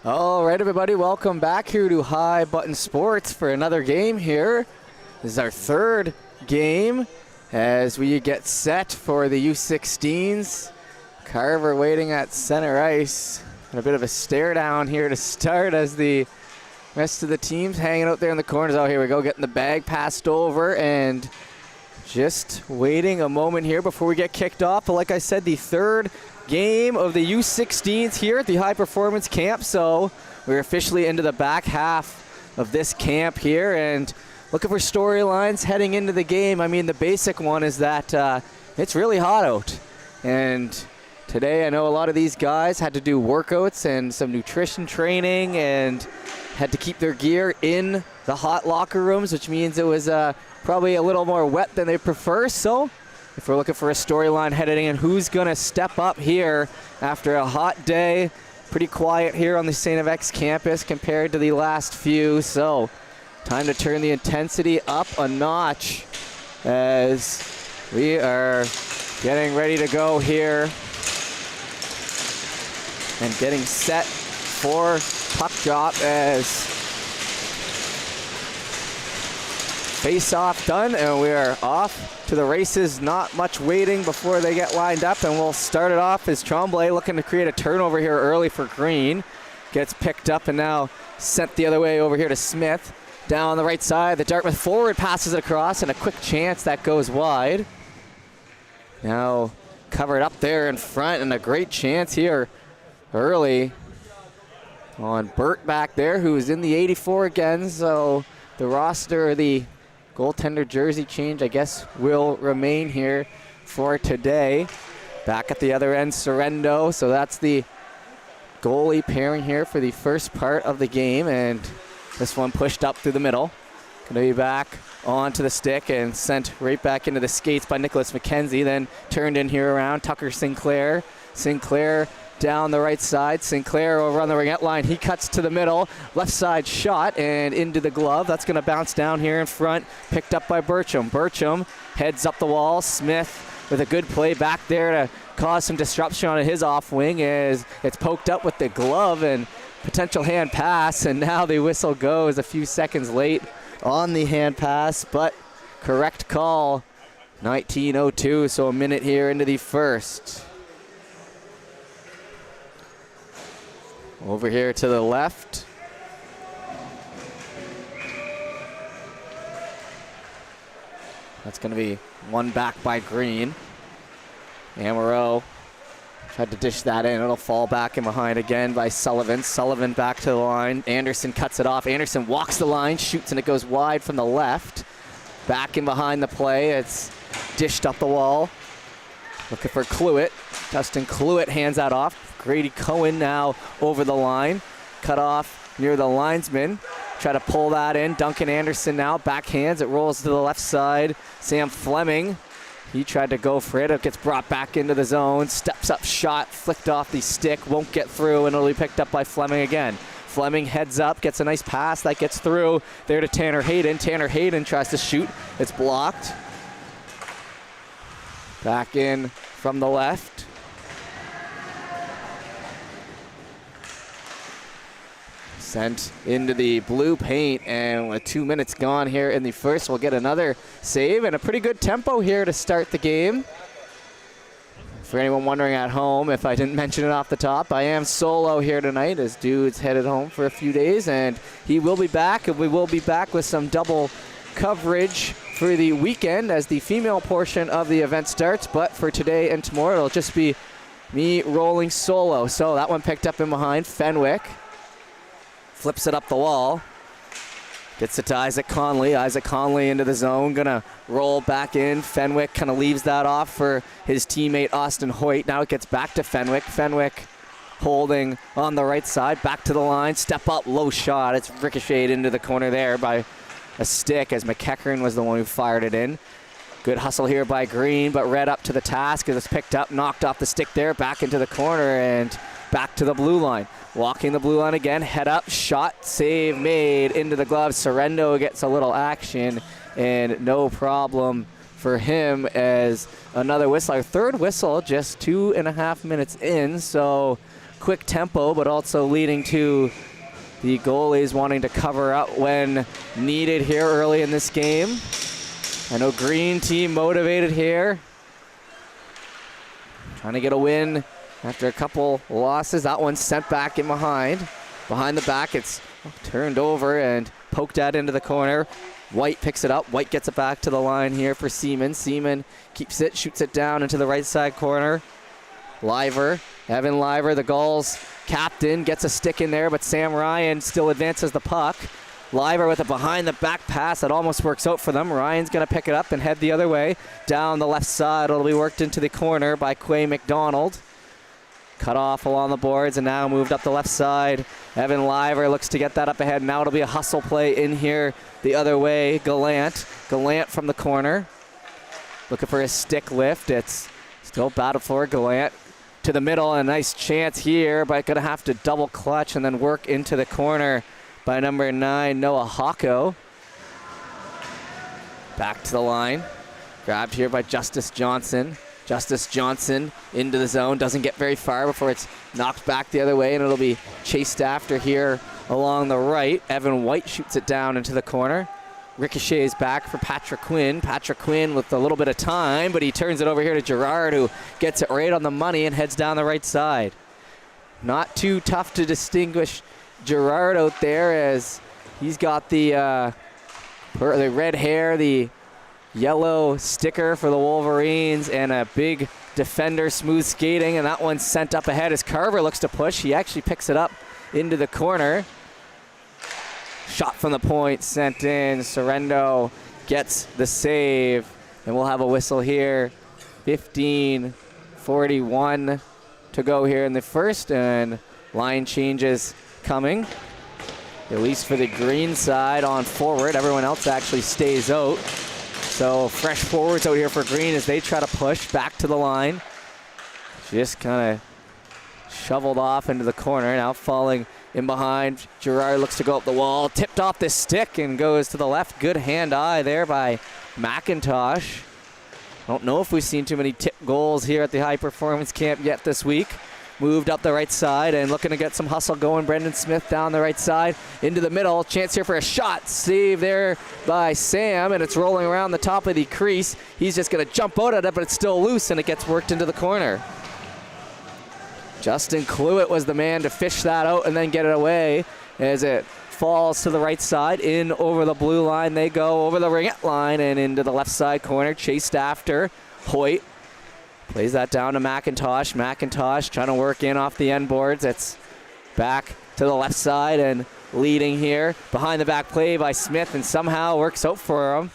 All right, everybody, welcome back here to High Button Sports for another game here. This is our third game as we get set for the U16s. Carver waiting at center ice. And a bit of a stare down here to start as the rest of the teams hanging out there in the corners. Oh, here we go, getting the bag passed over and just waiting a moment here before we get kicked off. But like I said, the third game of the U16s here at the High Performance Camp. So we're officially into the back half of this camp here and looking for storylines heading into the game. I mean, the basic one is that it's really hot out. And today I know a lot of these guys had to do workouts and some nutrition training and had to keep their gear in the hot locker rooms, which means it was probably a little more wet than they prefer. So if we're looking for a storyline heading in, who's going to step up here after a hot day? Pretty quiet here on the St. FX campus compared to the last few. So time to turn the intensity up a notch as we are getting ready to go here and getting set for puck drop as face-off done, and we are off to the races. Not much waiting before they get lined up, and we'll start it off as Tremblay looking to create a turnover here early for Green. Gets picked up and now sent the other way over here to Smith. Down the right side, the Dartmouth forward passes it across, and a quick chance that goes wide. Now covered up there in front, and a great chance here early on Burt back there, who's in the 84 again, so the roster, the goaltender jersey change, I guess, will remain here for today. Back at the other end, Sorrento. So that's the goalie pairing here for the first part of the game. And this one pushed up through the middle. Going to be back onto the stick and sent right back into the skates by Nicholas McKenzie. Then turned in here around Tucker Sinclair. Sinclair down the right side. Sinclair over on the ringette line. He cuts to the middle. Left side shot and into the glove. That's going to bounce down here in front. Picked up by Burcham. Burcham heads up the wall. Smith with a good play back there to cause some disruption on his off wing as it's poked up with the glove and potential hand pass. And now the whistle goes a few seconds late on the hand pass, but correct call. 19:02, so a minute here into the first. Over here to the left. That's going to be one back by Green. Amaro tried to dish that in. It'll fall back in behind again by Sullivan. Sullivan back to the line. Anderson cuts it off. Anderson walks the line, shoots, and it goes wide from the left. Back in behind the play. It's dished up the wall. Looking for Cluett. Dustin Cluett hands that off. Grady Cohen now over the line. Cut off near the linesman. Try to pull that in. Duncan Anderson now backhands. It rolls to the left side. Sam Fleming. He tried to go for it. It gets brought back into the zone. Steps up shot. Flicked off the stick. Won't get through, and it'll be picked up by Fleming again. Fleming heads up. Gets a nice pass. That gets through. There to Tanner Hayden. Tanner Hayden tries to shoot. It's blocked. Back in from the left. Sent into the blue paint, and with 2 minutes gone here in the first, we'll get another save and a pretty good tempo here to start the game. For anyone wondering at home, if I didn't mention it off the top, I am solo here tonight as Dude's headed home for a few days, and he will be back, and we will be back with some double coverage for the weekend as the female portion of the event starts. But for today and tomorrow, it'll just be me rolling solo. So that one picked up in behind. Fenwick flips it up the wall. Gets it to Isaac Conley. Isaac Conley into the zone. Gonna roll back in. Fenwick kind of leaves that off for his teammate Austin Hoyt. Now it gets back to Fenwick. Fenwick holding on the right side. Back to the line. Step up. Low shot. It's ricocheted into the corner there by a stick as McEachern was the one who fired it in. Good hustle here by Green, but Red up to the task as it's picked up. Knocked off the stick there. Back into the corner and back to the blue line. Walking the blue line again, head up, shot, save made into the glove. Sorrento gets a little action, and no problem for him as another whistle. Our third whistle just 2.5 minutes in, so quick tempo, but also leading to the goalies wanting to cover up when needed here early in this game. I know green team motivated here. Trying to get a win after a couple losses. That one's sent back in behind. Behind the back, it's turned over and poked out into the corner. White picks it up. White gets it back to the line here for Seaman. Seaman keeps it, shoots it down into the right side corner. Liver, Evan Liver, the Gulls captain, gets a stick in there, but Sam Ryan still advances the puck. Liver with a behind the back pass that almost works out for them. Ryan's going to pick it up and head the other way. Down the left side, it'll be worked into the corner by Quay McDonald. Cut off along the boards and now moved up the left side. Evan Liver looks to get that up ahead. Now it'll be a hustle play in here the other way. Gallant from the corner. Looking for a stick lift. It's still battle for Gallant. To the middle, a nice chance here, but gonna have to double clutch and then work into the corner by number 9, Noah Hocko. Back to the line. Grabbed here by Justice Johnson. Justice Johnson into the zone. Doesn't get very far before it's knocked back the other way, and it'll be chased after here along the right. Evan White shoots it down into the corner. Ricochets back for Patrick Quinn. Patrick Quinn with a little bit of time, but he turns it over here to Gerard, who gets it right on the money and heads down the right side. Not too tough to distinguish Gerard out there, as he's got the red hair, the yellow sticker for the Wolverines, and a big defender, smooth skating, and that one's sent up ahead as Carver looks to push. He actually picks it up into the corner. Shot from the point, sent in. Sorrento gets the save, and we'll have a whistle here. 15:41 to go here in the first, and line changes coming, at least for the green side on forward. Everyone else actually stays out. So fresh forwards out here for green as they try to push back to the line. Just kind of shoveled off into the corner, now falling in behind. Gerard looks to go up the wall, tipped off this stick and goes to the left. Good hand-eye there by McIntosh. Don't know if we've seen too many tip goals here at the high performance camp yet this week. Moved up the right side and looking to get some hustle going. Brendan Smith down the right side into the middle. Chance here for a shot. Save there by Sam, and it's rolling around the top of the crease. He's just going to jump out at it, but it's still loose, and it gets worked into the corner. Justin Cluett was the man to fish that out and then get it away as it falls to the right side. In over the blue line they go, over the ringette line and into the left side corner. Chased after. Hoyt plays that down to McIntosh. McIntosh trying to work in off the end boards. It's back to the left side and leading here. Behind the back play by Smith, and somehow works out for him.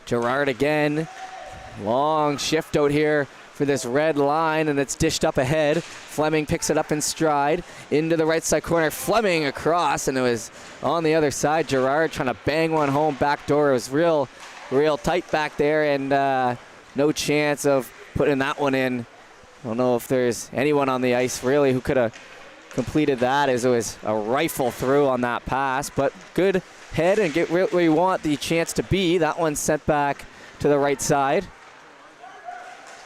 Gerard again. Long shift out here for this red line, and it's dished up ahead. Fleming picks it up in stride into the right side corner. Fleming across, and it was on the other side. Gerard trying to bang one home back door. It was real tight back there, and no chance of putting that one in. I don't know if there's anyone on the ice really who could have completed that, as it was a rifle through on that pass, but good head and get where you want the chance to be. That one's sent back to the right side.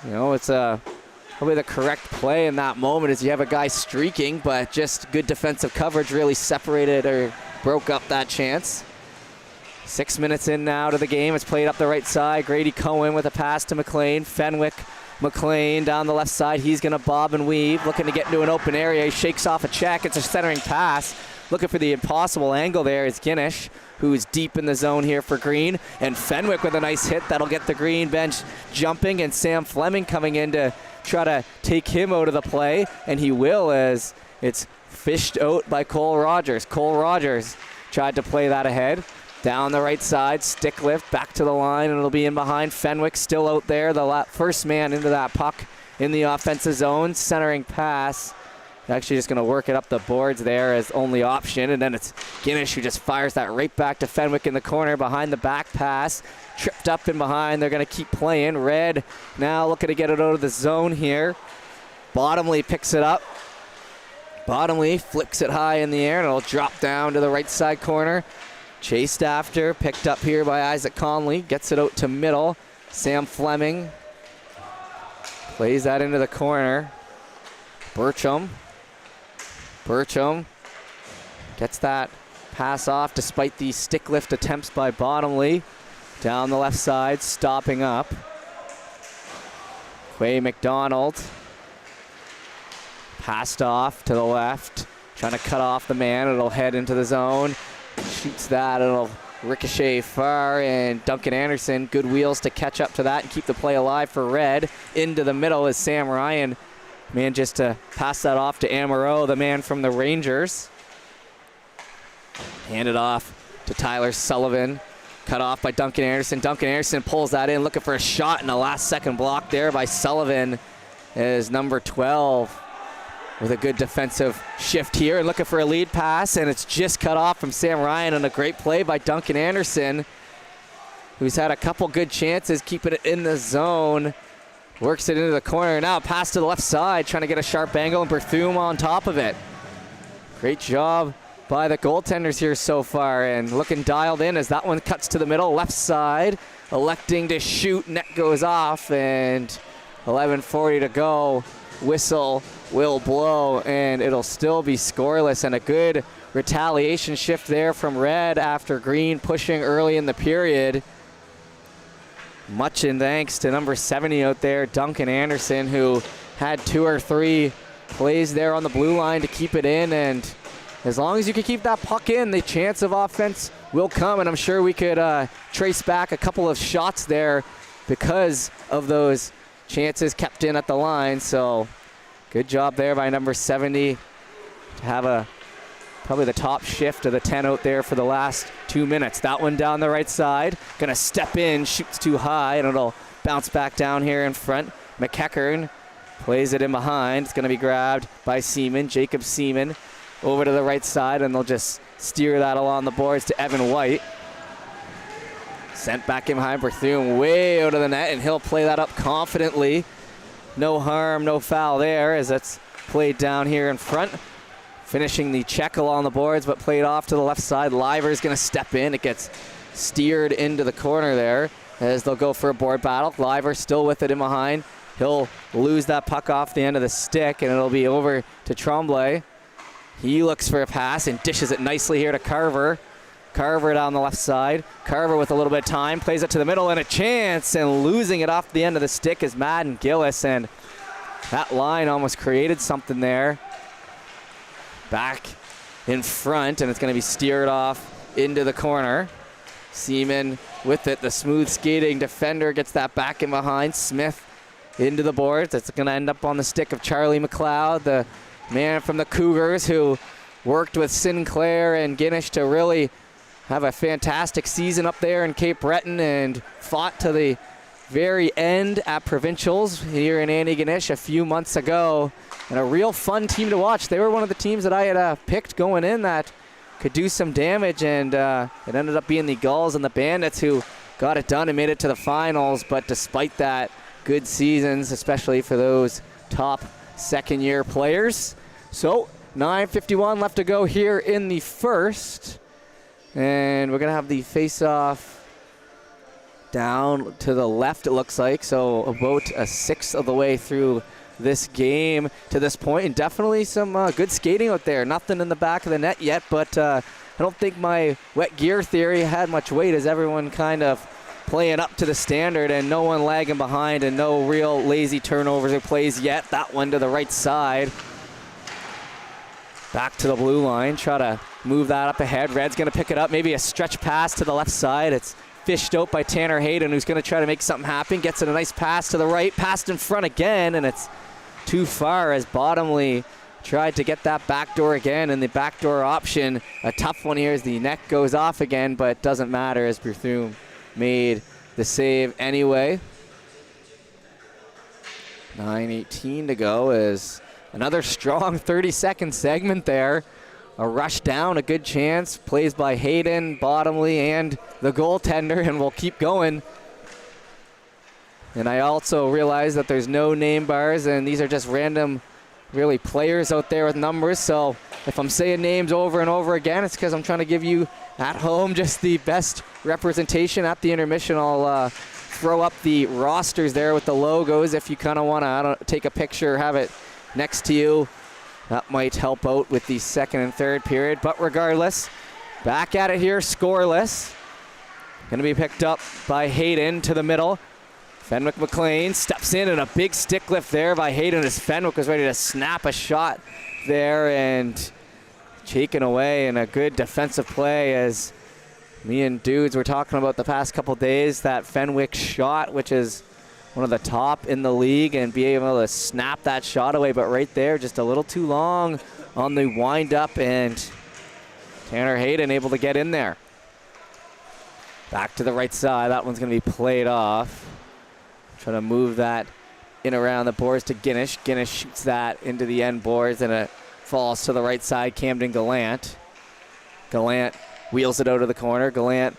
You know, it's probably the correct play in that moment, as you have a guy streaking, but just good defensive coverage really separated or broke up that chance. 6 minutes in now to the game. It's played up the right side. Grady Cohen with a pass to McLean. Fenwick McLean down the left side. He's going to bob and weave, looking to get into an open area. He shakes off a check. It's a centering pass. Looking for the impossible angle there is Ginnish, who's deep in the zone here for Green. And Fenwick with a nice hit that'll get the Green bench jumping, and Sam Fleming coming in to try to take him out of the play, and he will, as it's fished out by Cole Rogers. Cole Rogers tried to play that ahead. Down the right side, stick lift, back to the line, and it'll be in behind. Fenwick still out there, the first man into that puck in the offensive zone. Centering pass. Actually just going to work it up the boards there as only option, and then it's Ginnish who just fires that right back to Fenwick in the corner. Behind the back pass, tripped up and behind. They're going to keep playing. Red now looking to get it out of the zone here. Bottomley picks it up. Bottomley flicks it high in the air, and it'll drop down to the right side corner. Chased after, picked up here by Isaac Conley. Gets it out to middle. Sam Fleming plays that into the corner. Bertram gets that pass off despite the stick lift attempts by Bottomley. Down the left side, stopping up. Quay McDonald passed off to the left, trying to cut off the man. It'll head into the zone. Shoots that, it'll ricochet far, and Duncan Anderson, good wheels to catch up to that and keep the play alive for Red. Into the middle is Sam Ryan. Man, just to pass that off to Amaro, the man from the Rangers. Hand it off to Tyler Sullivan. Cut off by Duncan Anderson. Duncan Anderson pulls that in, looking for a shot, and a last-second block there by Sullivan is number 12 with a good defensive shift here and looking for a lead pass, and it's just cut off from Sam Ryan, and a great play by Duncan Anderson, who's had a couple good chances keeping it in the zone. Works it into the corner. Now pass to the left side, trying to get a sharp angle, and Berthum on top of it. Great job by the goaltenders here so far, and looking dialed in as that one cuts to the middle, left side, electing to shoot, net goes off, and 11:40 to go. Whistle will blow, and it'll still be scoreless, and a good retaliation shift there from Red after Green pushing early in the period. Much in thanks to number 70 out there, Duncan Anderson, who had 2 or 3 plays there on the blue line to keep it in, and as long as you can keep that puck in, the chance of offense will come, and I'm sure we could trace back a couple of shots there because of those chances kept in at the line. So good job there by number 70 to have probably the top shift of the 10 out there for the last 2 minutes. That one down the right side, gonna step in, shoots too high, and it'll bounce back down here in front. McEachern plays it in behind. It's gonna be grabbed by Seaman, Jacob Seaman, over to the right side, and they'll just steer that along the boards to Evan White. Sent back in behind Berthum, way out of the net, and he'll play that up confidently. No harm, no foul there, as that's played down here in front. Finishing the check along the boards, but played off to the left side. Liver's gonna step in. It gets steered into the corner there as they'll go for a board battle. Liver still with it in behind. He'll lose that puck off the end of the stick, and it'll be over to Tremblay. He looks for a pass and dishes it nicely here to Carver. Carver down the left side. Carver with a little bit of time, plays it to the middle, and a chance, and losing it off the end of the stick is Madden Gillis, and that line almost created something there. Back in front, and it's going to be steered off into the corner. Seaman with it, the smooth skating defender gets that back in behind. Smith into the boards. It's going to end up on the stick of Charlie McLeod, the man from the Cougars who worked with Sinclair and Guinness to really have a fantastic season up there in Cape Breton, and fought to the very end at Provincials here in Antigonish a few months ago. And a real fun team to watch. They were one of the teams that I had picked going in that could do some damage, and it ended up being the Gulls and the Bandits who got it done and made it to the finals. But despite that, good seasons, especially for those top second-year players. So 9:51 left to go here in the first, and we're gonna have the face-off down to the left, it looks like. So about a sixth of the way through this game to this point, and definitely some good skating out there. Nothing in the back of the net yet, but I don't think my wet gear theory had much weight, as everyone kind of playing up to the standard and no one lagging behind, and no real lazy turnovers or plays yet. That one to the right side. Back to the blue line, try to move that up ahead. Red's gonna pick it up, maybe a stretch pass to the left side. It's fished out by Tanner Hayden, who's gonna try to make something happen. Gets it a nice pass to the right, passed in front again, and it's too far as Bottomley tried to get that backdoor again, and the backdoor option, a tough one here as the neck goes off again, but doesn't matter as Berthum made the save anyway. 9:18 to go is another strong 30-second segment there. A rush down, a good chance. Plays by Hayden, Bottomley, and the goaltender, and we'll keep going. And I also realize that there's no name bars, and these are just random, really, players out there with numbers. So if I'm saying names over and over again, it's because I'm trying to give you at home just the best representation. At the intermission, I'll throw up the rosters there with the logos if you kind of want to take a picture or have it next to you. That might help out with the second and third period. But regardless, back at it here, scoreless. Going to be picked up by Hayden to the middle. Fenwick McLean steps in, and a big stick lift there by Hayden as Fenwick was ready to snap a shot there, and taken away, and a good defensive play as me and Dudes were talking about the past couple days, that Fenwick shot, which is one of the top in the league, and be able to snap that shot away, but right there, just a little too long on the wind up, and Tanner Hayden able to get in there. Back to the right side, that one's gonna be played off. Trying to move that in around the boards to Guinness. Guinness shoots that into the end boards, and it falls to the right side, Camden Gallant. Gallant wheels it out of the corner. Gallant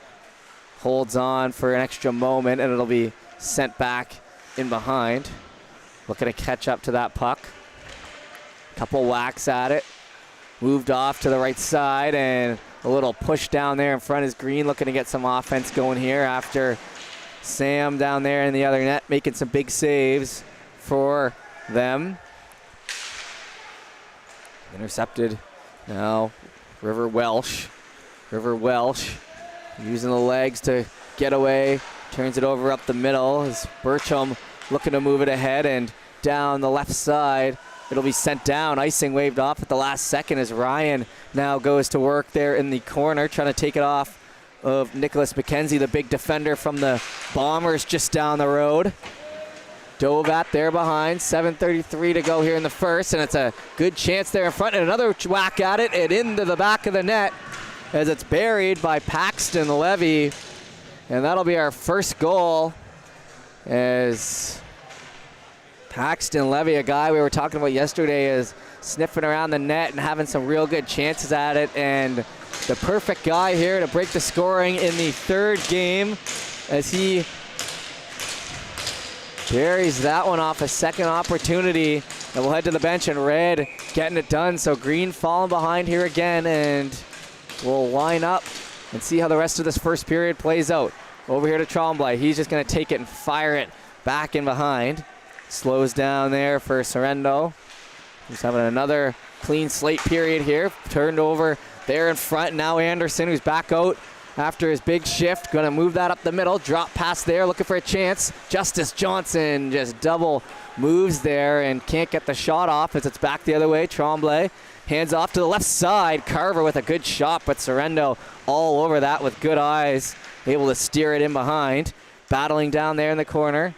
holds on for an extra moment, and it'll be sent back in behind. Looking to catch up to that puck. Couple whacks at it. Moved off to the right side, and a little push down there in front is Green, looking to get some offense going here after Sam down there in the other net making some big saves for them. Intercepted now, River Welsh. River Welsh using the legs to get away. Turns it over up the middle as Burcham looking to move it ahead, and down the left side. It'll be sent down. Icing waved off at the last second as Ryan now goes to work there in the corner, trying to take it off of Nicholas McKenzie, the big defender from the Bombers just down the road. Dove at there behind, 7:33 to go here in the first, and it's a good chance there in front, and another whack at it, and into the back of the net as it's buried by Paxton Levy, and that'll be our first goal as Paxton Levy, a guy we were talking about yesterday, is sniffing around the net and having some real good chances at it, and the perfect guy here to break the scoring in the third game as he buries that one off a second opportunity. And we'll head to the bench, and Red getting it done. So Green falling behind here again, and we'll line up and see how the rest of this first period plays out. Over here to Tremblay. He's just going to take it and fire it back in behind. Slows down there for Sorrento. He's having another clean slate period here. Turned over there in front. Now Anderson, who's back out after his big shift, going to move that up the middle. Drop pass there, looking for a chance. Justice Johnson just double moves there and can't get the shot off as it's back the other way. Tremblay hands off to the left side. Carver with a good shot, but Sorrento all over that with good eyes, able to steer it in behind. Battling down there in the corner.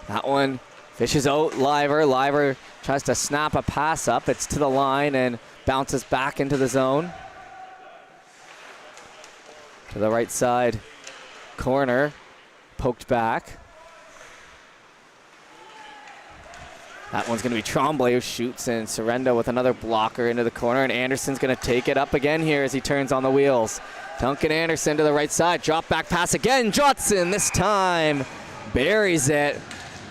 That one fishes out Liver. Liver tries to snap a pass up. It's to the line and bounces back into the zone. To the right side corner. Poked back. That one's going to be Tremblay who shoots, and Sorrento with another blocker into the corner, and Anderson's going to take it up again here as he turns on the wheels. Duncan Anderson to the right side. Drop back pass again. Johnson this time buries it.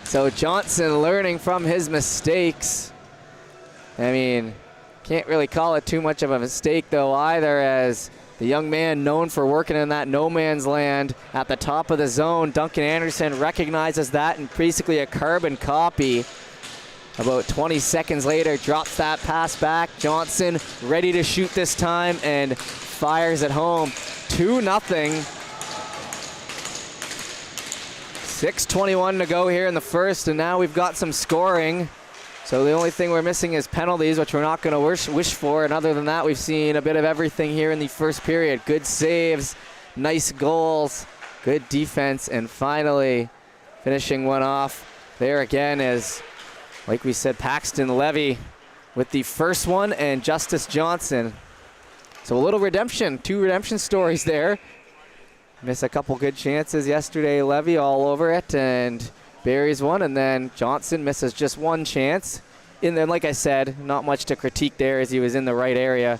So Johnson learning from his mistakes. I mean, can't really call it too much of a mistake though either, as the young man known for working in that no man's land at the top of the zone. Duncan Anderson recognizes that, and basically a carbon copy. About 20 seconds later, drops that pass back. Johnson ready to shoot this time and fires it home. 2-0. 6:21 to go here in the first, and now we've got some scoring. So the only thing we're missing is penalties, which we're not going to wish for. And other than that, we've seen a bit of everything here in the first period. Good saves, nice goals, good defense, and finally finishing one off there again is, like we said, Paxton Levy with the first one, and Justice Johnson. So a little redemption, 2 redemption stories there. Missed a couple good chances yesterday. Levy all over it and buries one, and then Johnson misses just one chance. And then, like I said, not much to critique there as he was in the right area.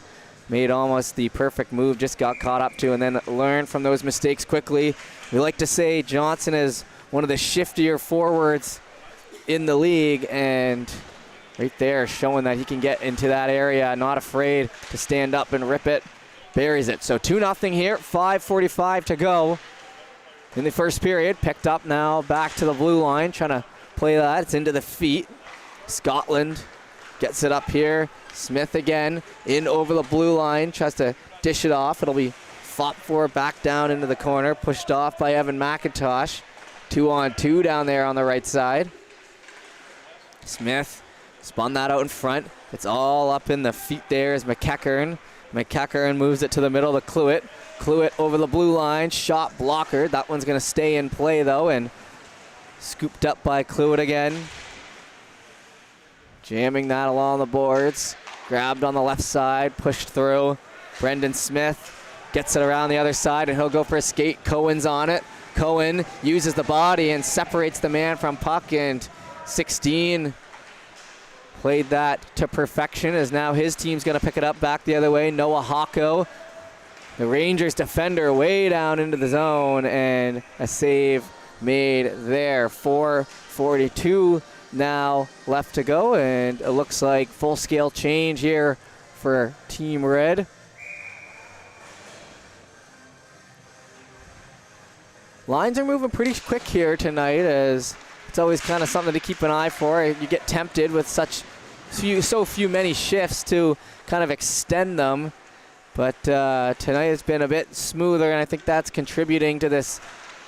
Made almost the perfect move, just got caught up to, and then learned from those mistakes quickly. We like to say Johnson is one of the shiftier forwards in the league, and right there showing that he can get into that area, not afraid to stand up and rip it. Buries it. So 2-0 here, 5:45 to go in the first period. Picked up now back to the blue line, trying to play that. It's into the feet Scotland gets it up here. Smith again in over the blue line, tries to dish it off. It'll be fought for back down into the corner, pushed off by Evan McIntosh. 2-on-2 down there on the right side. Smith spun that out in front. It's all up in the feet there as McEachern. McEachern moves it to the middle to Cluett. Cluett over the blue line, shot blocker. That one's going to stay in play though, and scooped up by Cluett again. Jamming that along the boards. Grabbed on the left side, pushed through. Brendan Smith gets it around the other side, and he'll go for a skate. Cohen's on it. Cohen uses the body and separates the man from puck, and 16 played that to perfection, as now his team's going to pick it up back the other way. Noah Hocko, the Rangers defender, way down into the zone, and a save made there. 4:42 now left to go, and it looks like full-scale change here for Team Red. Lines are moving pretty quick here tonight, as it's always kind of something to keep an eye for. You get tempted with so many shifts to kind of extend them, but tonight has been a bit smoother, and I think that's contributing to this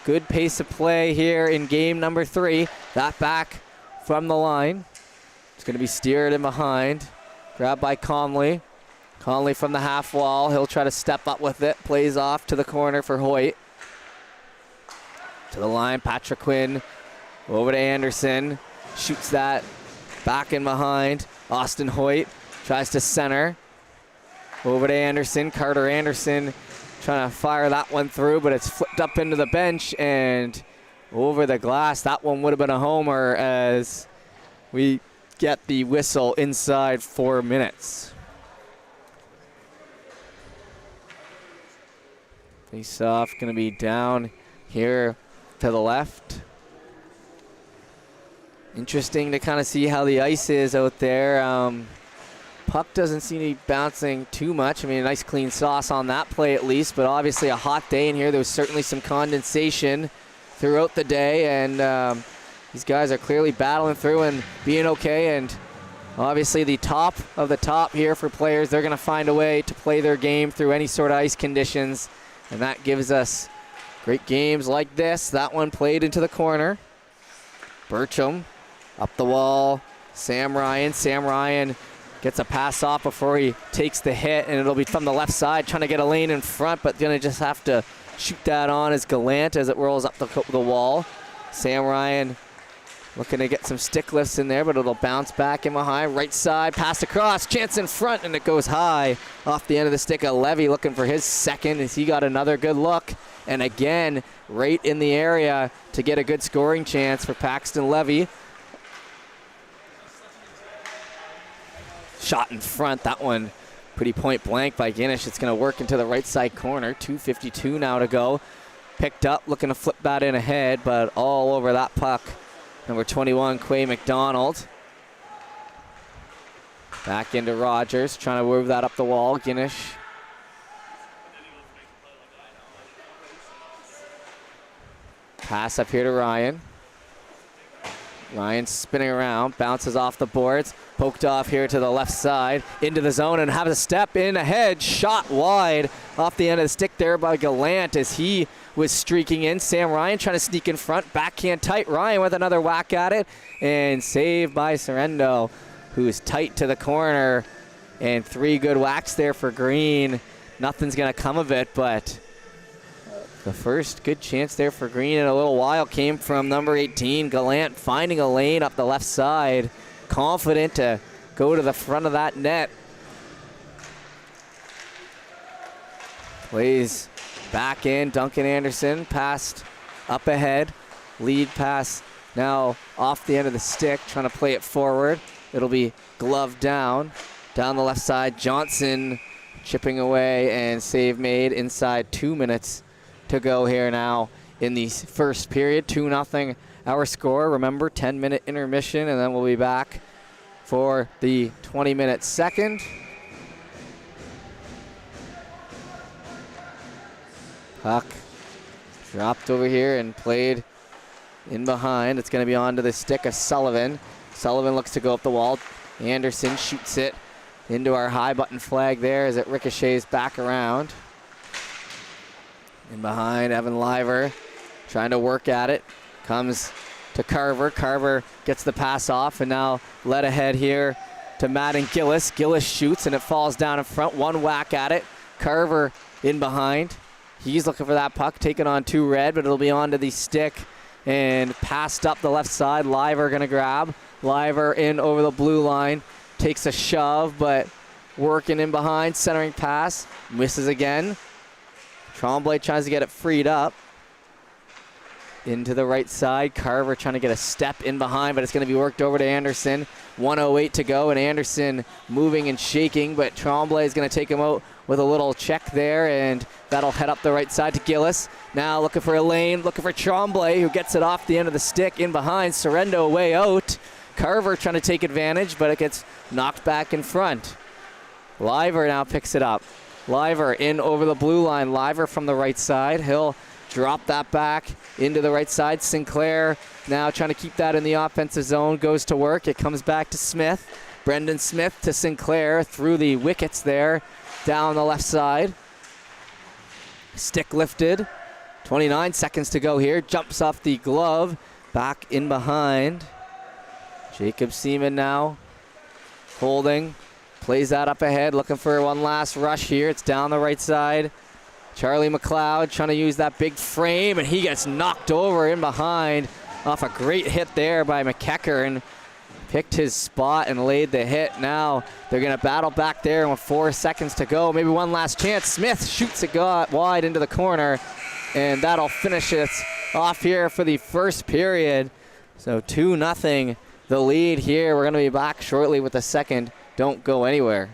good pace of play here in game number 3. That back from the line. It's going to be steered in behind. Grabbed by Conley. Conley from the half wall. He'll try to step up with it. Plays off to the corner for Hoyt. To the line, Patrick Quinn. Over to Anderson. Shoots that back in behind. Austin Hoyt tries to center. Over to Anderson. Carter Anderson trying to fire that one through, but it's flipped up into the bench and over the glass. That one would have been a homer, as we get the whistle inside 4 minutes. Face off going to be down here to the left. Interesting to kind of see how the ice is out there. Puck doesn't seem to be bouncing too much. I mean, a nice clean sauce on that play at least, but obviously a hot day in here. There was certainly some condensation throughout the day, and these guys are clearly battling through and being okay, and obviously the top of the top here for players. They're going to find a way to play their game through any sort of ice conditions, and that gives us great games like this. That one played into the corner. Burcham up the wall. Sam Ryan. Sam Ryan gets a pass off before he takes the hit, and it'll be from the left side, trying to get a lane in front, but going to just have to shoot that on as Gallant as it rolls up the wall. Sam Ryan looking to get some stick lifts in there, but it'll bounce back in behind. Right side, pass across, chance in front, and it goes high off the end of the stick of Levy, looking for his second as he got another good look. And again, right in the area to get a good scoring chance for Paxton Levy. Shot in front, that one pretty point blank by Guinness. It's going to work into the right side corner. 2:52 now to go. Picked up, looking to flip that in ahead, but all over that puck. Number 21, Quay McDonald. Back into Rogers, trying to move that up the wall. Guinness. Pass up here to Ryan. Ryan spinning around, bounces off the boards, poked off here to the left side, into the zone, and has a step in ahead, shot wide off the end of the stick there by Gallant as he was streaking in. Sam Ryan trying to sneak in front, backhand tight. Ryan with another whack at it, and saved by Sorrento, who's tight to the corner, and 3 good whacks there for Green. Nothing's gonna come of it, but the first good chance there for Green in a little while came from number 18, Gallant, finding a lane up the left side, confident to go to the front of that net. Plays back in, Duncan Anderson, passed up ahead, lead pass now off the end of the stick, trying to play it forward. It'll be gloved down the left side. Johnson chipping away, and save made inside 2 minutes to go here now in the first period. 2-0 our score. Remember, 10-minute intermission, and then we'll be back for the 20-minute second. Puck dropped over here and played in behind. It's going to be onto the stick of Sullivan. Sullivan looks to go up the wall. Anderson shoots it into our high button flag there as it ricochets back around. In behind, Evan Liver trying to work at it. Comes to Carver. Carver gets the pass off and now led ahead here to Madden Gillis. Gillis shoots and it falls down in front. One whack at it. Carver in behind. He's looking for that puck, taking on 2 red, but it'll be onto the stick and passed up the left side. Liver gonna grab. Liver in over the blue line. Takes a shove, but working in behind. Centering pass. Misses again. Tremblay tries to get it freed up. Into the right side. Carver trying to get a step in behind, but it's going to be worked over to Anderson. 1:08 to go, and Anderson moving and shaking, but Tremblay is going to take him out with a little check there, and that'll head up the right side to Gillis. Now looking for a lane, looking for Tremblay, who gets it off the end of the stick in behind. Sorrento way out. Carver trying to take advantage, but it gets knocked back in front. Liver now picks it up. Liver in over the blue line. Liver from the right side. He'll drop that back into the right side. Sinclair now trying to keep that in the offensive zone. Goes to work. It comes back to Smith. Brendan Smith to Sinclair through the wickets there down the left side. Stick lifted. 29 seconds to go here. Jumps off the glove. Back in behind. Jacob Seaman now holding. Plays that up ahead. Looking for one last rush here. It's down the right side. Charlie McLeod trying to use that big frame, and he gets knocked over in behind off a great hit there by McKecker, and picked his spot and laid the hit. Now they're going to battle back there with 4 seconds to go. Maybe one last chance. Smith shoots it wide into the corner, and that'll finish it off here for the first period. So 2-0 the lead here. We're going to be back shortly with the second. Don't go anywhere.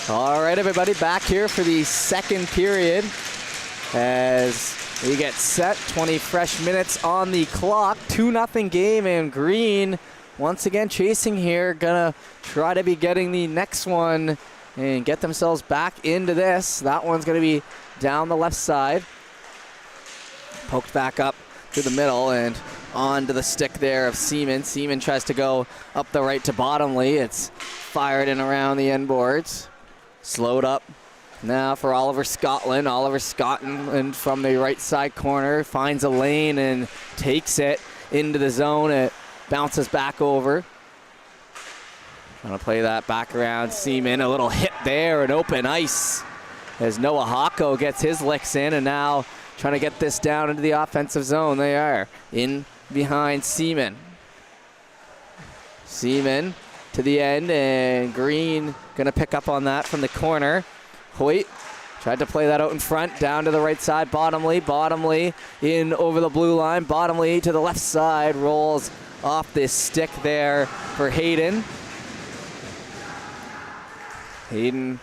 All right, everybody, back here for the second period as we get set. 20 fresh minutes on the clock. 2-0 game, and Green once again chasing here. Gonna try to be getting the next one and get themselves back into this. That one's gonna be down the left side. Poked back up to the middle and onto the stick there of Seaman. Seaman tries to go up the right to Bottomley. It's fired in around the end boards. Slowed up now for Oliver Scotland. Oliver Scotland from the right side corner finds a lane and takes it into the zone. It bounces back over. Trying to play that back around. Seaman, a little hit there and open ice as Noah Hocko gets his licks in, and now trying to get this down into the offensive zone. They are in behind Seaman. Seaman to the end, and Green gonna pick up on that from the corner. Hoyt tried to play that out in front, down to the right side. Bottomley in over the blue line. Bottomley to the left side, rolls off this stick there for Hayden. Hayden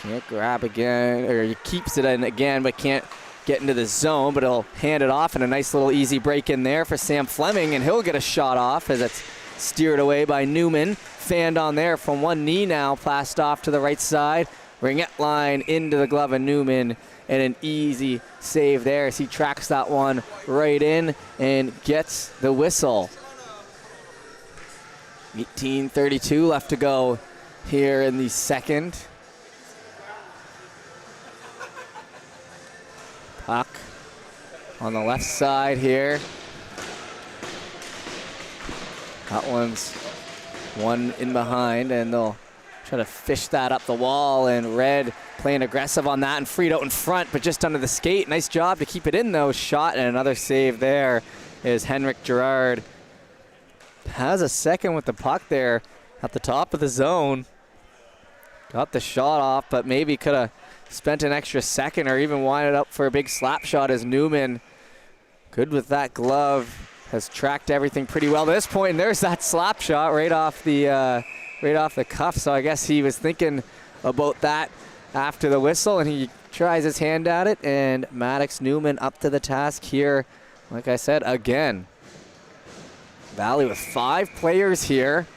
can't grab again, or he keeps it in again, but can't get into the zone, but he'll hand it off, and a nice little easy break in there for Sam Fleming, and he'll get a shot off as it's steered away by Newman. Fanned on there from one knee now, passed off to the right side. Ringette line into the glove of Newman, and an easy save there as he tracks that one right in and gets the whistle. 18:32 left to go here in the second. Puck on the left side here. That one's one in behind, and they'll try to fish that up the wall, and Red playing aggressive on that and freed out in front, but just under the skate. Nice job to keep it in, though. Shot, and another save there is Henrik Gerard. Has a second with the puck there at the top of the zone. Got the shot off, but maybe could have spent an extra second or even winded up for a big slap shot as Newman, good with that glove, has tracked everything pretty well to this point, and there's that slap shot right off the cuff. So I guess he was thinking about that after the whistle, and he tries his hand at it, and Maddox Newman up to the task here. Like I said, again, Valley with 5 players here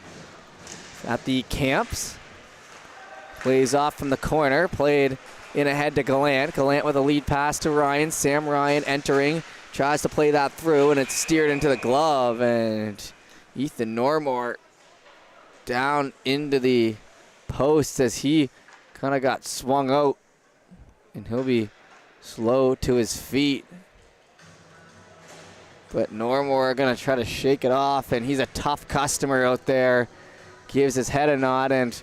at the camps. Plays off from the corner, played in ahead to Gallant. Gallant with a lead pass to Ryan. Sam Ryan entering, tries to play that through, and it's steered into the glove, and Ethan Normore down into the post as he kind of got swung out, and he'll be slow to his feet. But Normore going to try to shake it off, and he's a tough customer out there. Gives his head a nod, and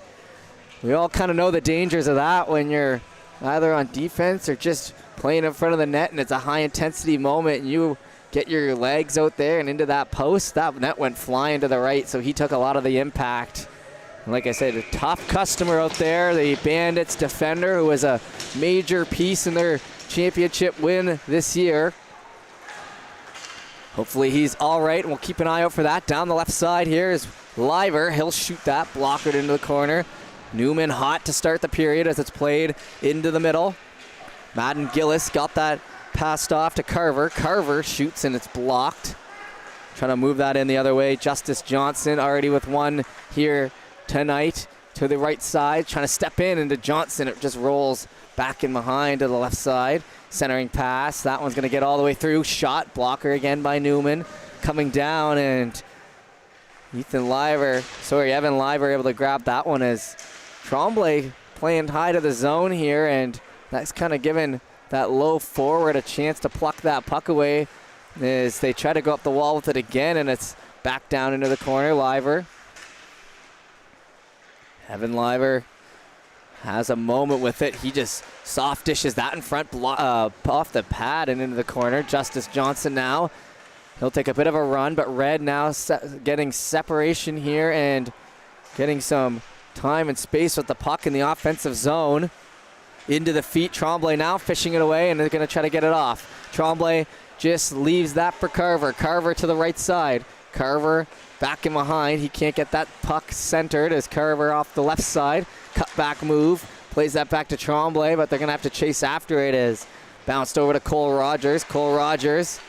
we all kind of know the dangers of that when you're either on defense or just playing in front of the net, and it's a high-intensity moment, and you get your legs out there and into that post. That net went flying to the right, so he took a lot of the impact. And like I said, a tough customer out there, the Bandits defender, who was a major piece in their championship win this year. Hopefully he's all right, and we'll keep an eye out for that. Down the left side here is Liver. He'll shoot that, block it into the corner. Newman hot to start the period as it's played into the middle. Madden Gillis got that passed off to Carver. Carver shoots, and it's blocked. Trying to move that in the other way. Justice Johnson already with one here tonight to the right side. Trying to step in into Johnson. It just rolls back in behind to the left side. Centering pass. That one's going to get all the way through. Shot. Blocker again by Newman. Coming down, and Evan Liver able to grab that one as Tremblay playing high to the zone here, and that's kind of given that low forward a chance to pluck that puck away as they try to go up the wall with it again, and it's back down into the corner. Liver. Evan Liver has a moment with it. He just soft dishes that in front, off the pad and into the corner. Justice Johnson now. He'll take a bit of a run, but Red now getting separation here and getting some time and space with the puck in the offensive zone. Into the feet. Tremblay now fishing it away, and they're going to try to get it off. Tremblay just leaves that for Carver. Carver to the right side. Carver back in behind. He can't get that puck centered as Carver off the left side. Cut back move. Plays that back to Tremblay, but they're going to have to chase after it as bounced over to Cole Rogers. Cole Rogers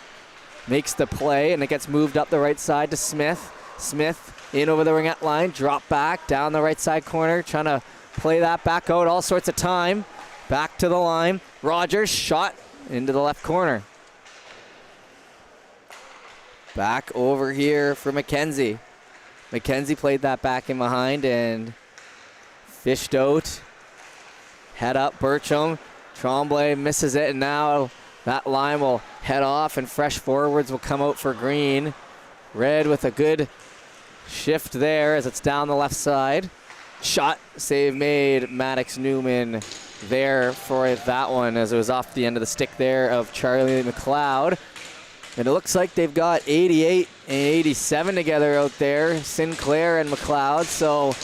makes the play, and it gets moved up the right side to Smith. Smith in over the ringette line. Drop back down the right side corner. Trying to play that back out all sorts of time. Back to the line. Rogers shot into the left corner. Back over here for McKenzie. McKenzie played that back in behind and fished out. Head up, Bertram. Tremblay misses it, and now that line will head off, and fresh forwards will come out for Green. Red with a good shift there as it's down the left side. Shot, save made. Maddox Newman there for that one as it was off the end of the stick there of Charlie McLeod. And it looks like they've got 88 and 87 together out there, Sinclair and McLeod. So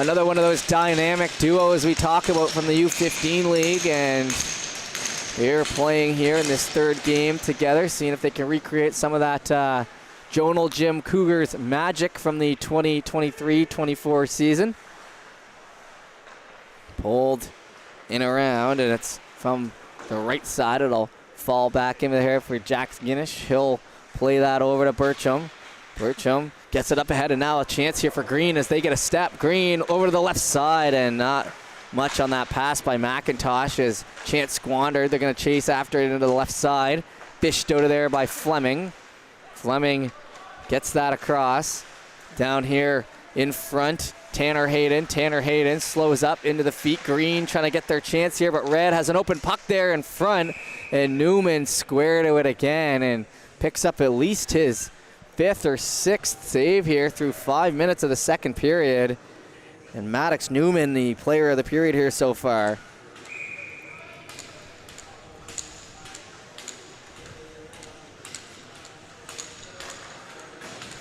another one of those dynamic duos we talk about from the U15 league, and they're playing here in this third game together, seeing if they can recreate some of that Jonal Gym Cougars magic from the 2023-24 season. Pulled in around, and it's from the right side. It'll fall back into here for Jack Guinness. He'll play that over to Bertram. Bertram gets it up ahead, and now a chance here for Green as they get a step. Green over to the left side, and not much on that pass by McIntosh as chance squandered. They're going to chase after it into the left side. Fished out of there by Fleming. Fleming gets that across. Down here in front, Tanner Hayden. Tanner Hayden slows up into the feet. Green trying to get their chance here, but Red has an open puck there in front, and Newman squared to it again and picks up at least his 5th or 6th save here through 5 minutes of the second period. And Maddox Newman, the player of the period here so far.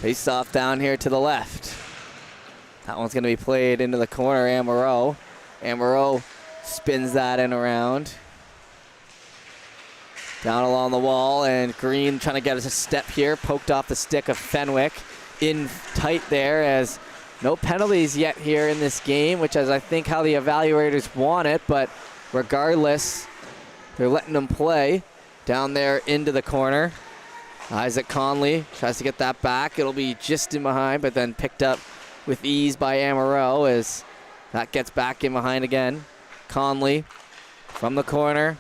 Face off down here to the left. That one's going to be played into the corner, Amaro. Amaro spins that in around. Down along the wall, and Green trying to get us a step here. Poked off the stick of Fenwick. In tight there as no penalties yet here in this game, which is I think how the evaluators want it, but regardless, they're letting them play. Down there into the corner. Isaac Conley tries to get that back. It'll be just in behind, but then picked up with ease by Amaro as that gets back in behind again. Conley from the corner.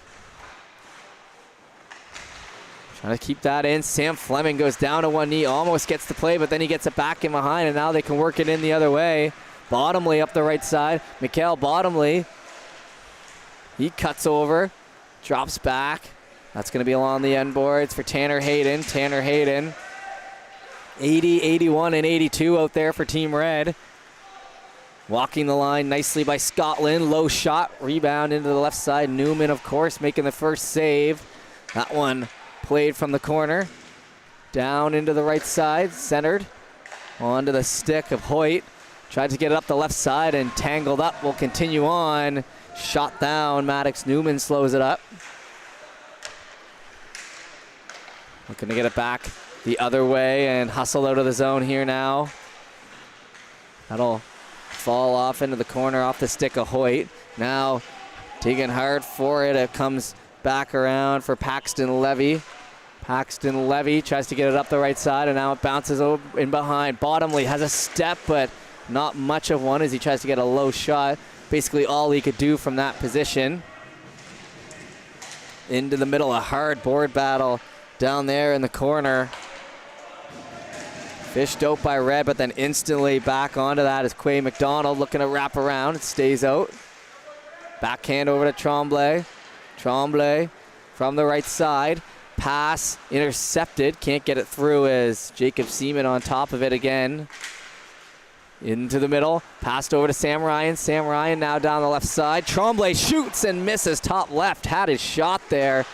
Trying to keep that in. Sam Fleming goes down to one knee, almost gets the play, but then he gets it back in behind, and now they can work it in the other way. Bottomley up the right side. Mikhail Bottomley. He cuts over, drops back. That's going to be along the end boards for Tanner Hayden. Tanner Hayden. 80, 81, and 82 out there for Team Red. Walking the line nicely by Scotland. Low shot. Rebound into the left side. Newman, of course, making the first save. That one played from the corner. Down into the right side. Centered. Onto the stick of Hoyt. Tried to get it up the left side and tangled up. Will continue on. Shot down. Maddox Newman slows it up. Looking to get it back the other way and hustle out of the zone here now. That'll fall off into the corner off the stick of Hoyt. Now digging hard for it. It comes back around for Paxton Levy. Paxton Levy tries to get it up the right side, and now it bounces over in behind. Bottomley has a step, but not much of one as he tries to get a low shot. Basically all he could do from that position. Into the middle, a hard board battle down there in the corner. Fished out by Red, but then instantly back onto that is Quay McDonald looking to wrap around. It stays out. Backhand over to Tremblay. Tremblay from the right side. Pass intercepted. Can't get it through as Jacob Seaman on top of it again. Into the middle. Passed over to Sam Ryan. Sam Ryan now down the left side. Tremblay shoots and misses top left. Had his shot there,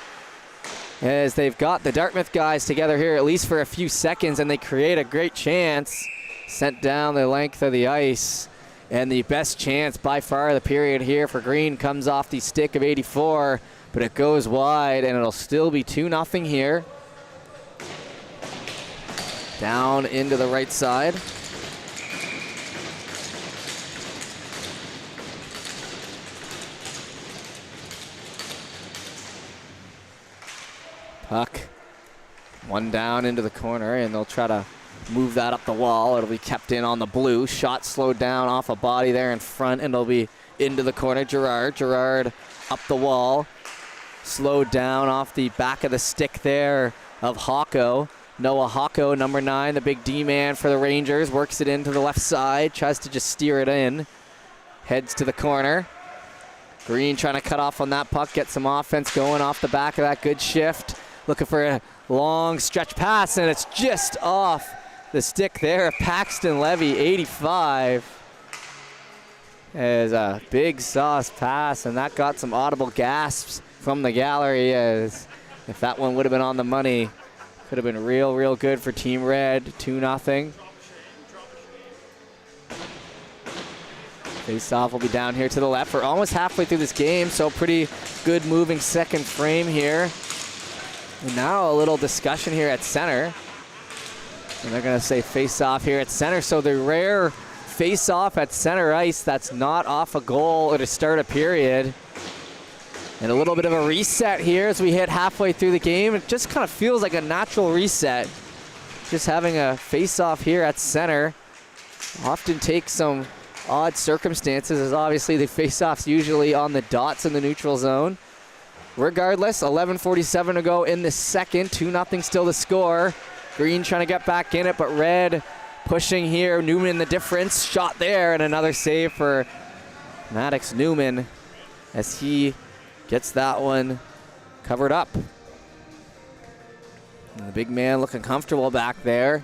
as they've got the Dartmouth guys together here at least for a few seconds, and they create a great chance. Sent down the length of the ice, and the best chance by far of the period here for Green comes off the stick of 84, but it goes wide, and it'll still be 2-0 here. Down into the right side. Puck. One down into the corner, and they'll try to move that up the wall. It'll be kept in on the blue. Shot slowed down off a body there in front, and it'll be into the corner. Gerard up the wall. Slowed down off the back of the stick there of Hawko. Noah Hawko, number 9, the big D-man for the Rangers. Works it into the left side. Tries to just steer it in. Heads to the corner. Green trying to cut off on that puck. Get some offense going off the back of that. Good shift. Looking for a long stretch pass, and it's just off the stick there. Paxton Levy, 85. As a big sauce pass, and that got some audible gasps from the gallery, as if that one would have been on the money, could have been real good for Team Red. 2-0. Face-off will be down here to the left. We're almost halfway through this game, so pretty good moving second frame here. And now a little discussion here at center. And they're going to say face-off here at center, so the rare face-off at center ice that's not off a goal or to start a period. And a little bit of a reset here as we hit halfway through the game. It just kind of feels like a natural reset. Just having a face-off here at center often takes some odd circumstances, as obviously the face-off's usually on the dots in the neutral zone. Regardless, 11:47 to go in the second. 2-0 still to score. Green trying to get back in it, but Red pushing here. Newman the difference. Shot there, and another save for Maddox Newman as he gets that one covered up. And the big man looking comfortable back there.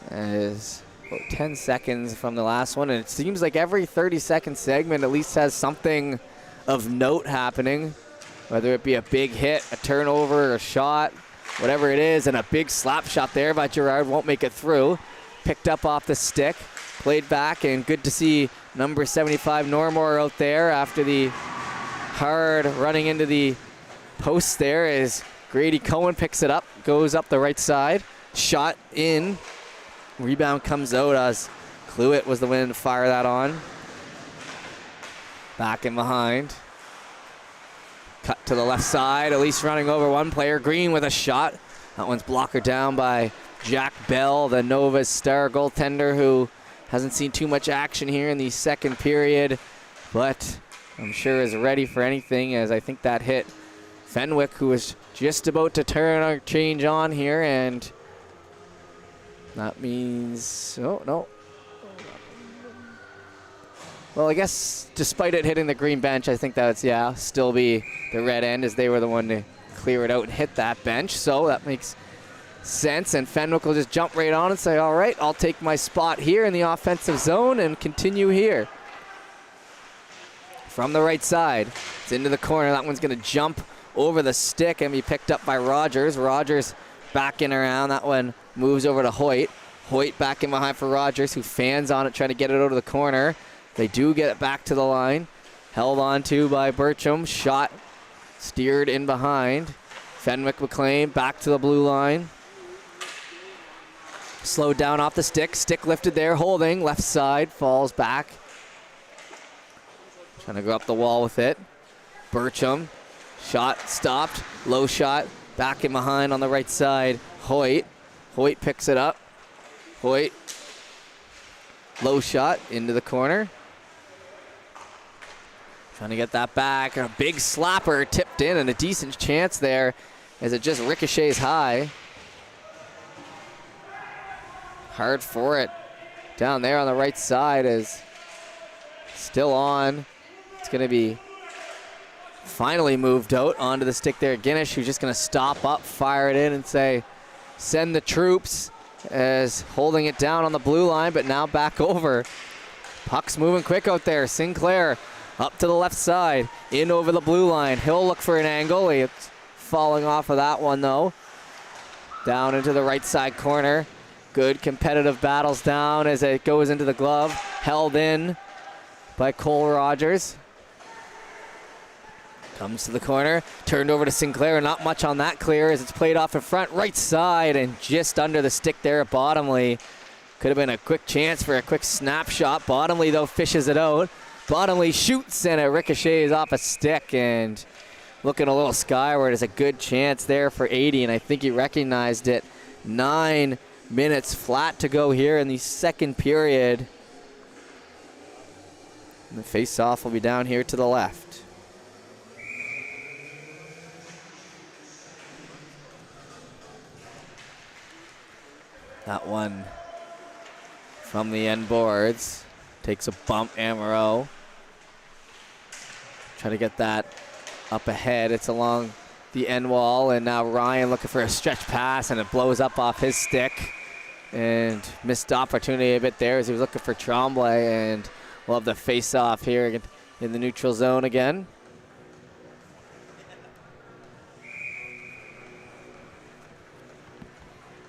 As about 10 seconds from the last one, and it seems like every 30-second segment at least has something of note happening, whether it be a big hit, a turnover, a shot, whatever it is, and a big slap shot there by Gerard won't make it through. Picked up off the stick, played back, and good to see number 75 Normore out there after the hard running into the post there as Grady Cohen picks it up, goes up the right side, shot in, rebound comes out as Cluett was the one to fire that on. Back in behind. Cut to the left side, Elise running over one player. Green with a shot. That one's blocker down by Jack Bell, the Nova's star goaltender, who hasn't seen too much action here in the second period, but I'm sure is ready for anything, as I think that hit Fenwick, who was just about to turn our change on here, and that means, oh no. Well, I guess despite it hitting the green bench, I think that's, yeah, still be the red end, as they were the one to clear it out and hit that bench. So that makes sense. And Fenwick will just jump right on and say, all right, I'll take my spot here in the offensive zone and continue here. From the right side, it's into the corner. That one's going to jump over the stick and be picked up by Rogers. Rogers backing around. That one moves over to Hoyt. Hoyt back in behind for Rogers, who fans on it, trying to get it out of the corner. They do get it back to the line. Held on to by Burcham. Shot steered in behind. Fenwick McLean back to the blue line. Slowed down off the stick. Stick lifted there, holding. Left side, falls back. Trying to go up the wall with it. Burcham. Shot stopped. Low shot. Back in behind on the right side. Hoyt. Hoyt picks it up. Hoyt. Low shot into the corner. Trying to get that back. A big slapper tipped in, and a decent chance there as it just ricochets high. Hard for it. Down there on the right side is still on. It's going to be finally moved out onto the stick there. Guinness, who's just going to stop up, fire it in, and say, send the troops, as holding it down on the blue line, but now back over. Puck's moving quick out there. Sinclair up to the left side, in over the blue line. He'll look for an angle. It's falling off of that one, though. Down into the right side corner. Good competitive battles down as it goes into the glove. Held in by Cole Rogers. Comes to the corner, turned over to Sinclair. Not much on that clear as it's played off in front, right side, and just under the stick there at Bottomley. Could have been a quick chance for a quick snapshot. Bottomley, though, fishes it out. Bottomley shoots, and it ricochets off a stick, and looking a little skyward. Is a good chance there for 80, and I think he recognized it. 9 minutes flat to go here in the second period. And the face-off will be down here to the left. That one from the end boards. Takes a bump, Amaro. Try to get that up ahead. It's along the end wall, and now Ryan looking for a stretch pass, and it blows up off his stick. And missed opportunity a bit there as he was looking for Tremblay, and we'll have the face-off here in the neutral zone again.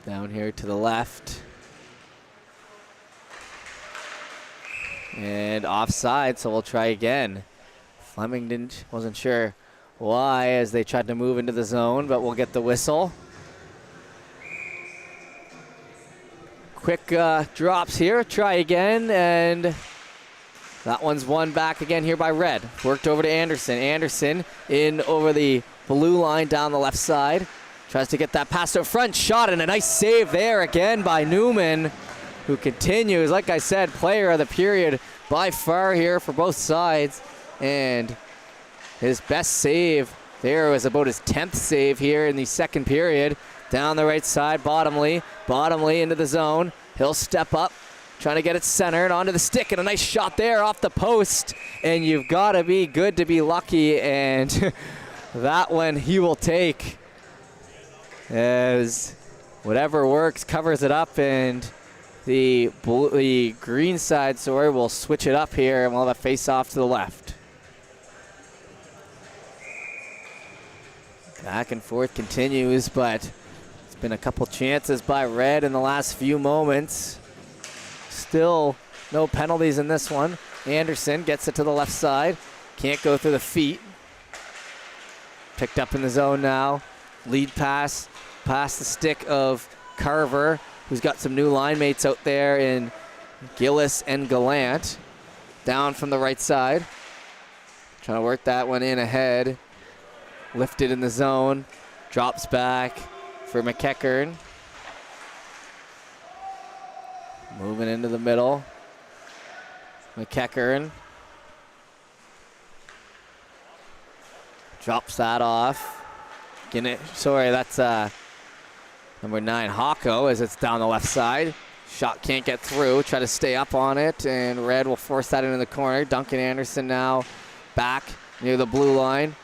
Down here to the left. And offside, so we'll try again. Fleming wasn't sure why as they tried to move into the zone, but we'll get the whistle. Quick drops here, try again, and that one's won back again here by Red. Worked over to Anderson. Anderson in over the blue line down the left side. Tries to get that pass to front, shot, and a nice save there again by Newman, who continues, like I said, player of the period by far here for both sides. And his best save there was about his 10th save here in the second period. Down the right side, Bottomley. Bottomley into the zone. He'll step up, trying to get it centered onto the stick, and a nice shot there off the post. And you've got to be good to be lucky, and that one he will take. As whatever works covers it up, and the green side, will switch it up here, and we'll have a face-off to the left. Back and forth continues, but it's been a couple chances by Red in the last few moments. Still no penalties in this one. Anderson gets it to the left side. Can't go through the feet. Picked up in the zone now. Lead pass past the stick of Carver, who's got some new line mates out there in Gillis and Gallant. Down from the right side. Trying to work that one in ahead. Lifted in the zone. Drops back for McEachern. Moving into the middle. McEachern. Drops that off. Sorry, that's number 9, Hako, as it's down the left side. Shot can't get through. Try to stay up on it, and Red will force that into the corner. Duncan Anderson now back near the blue line.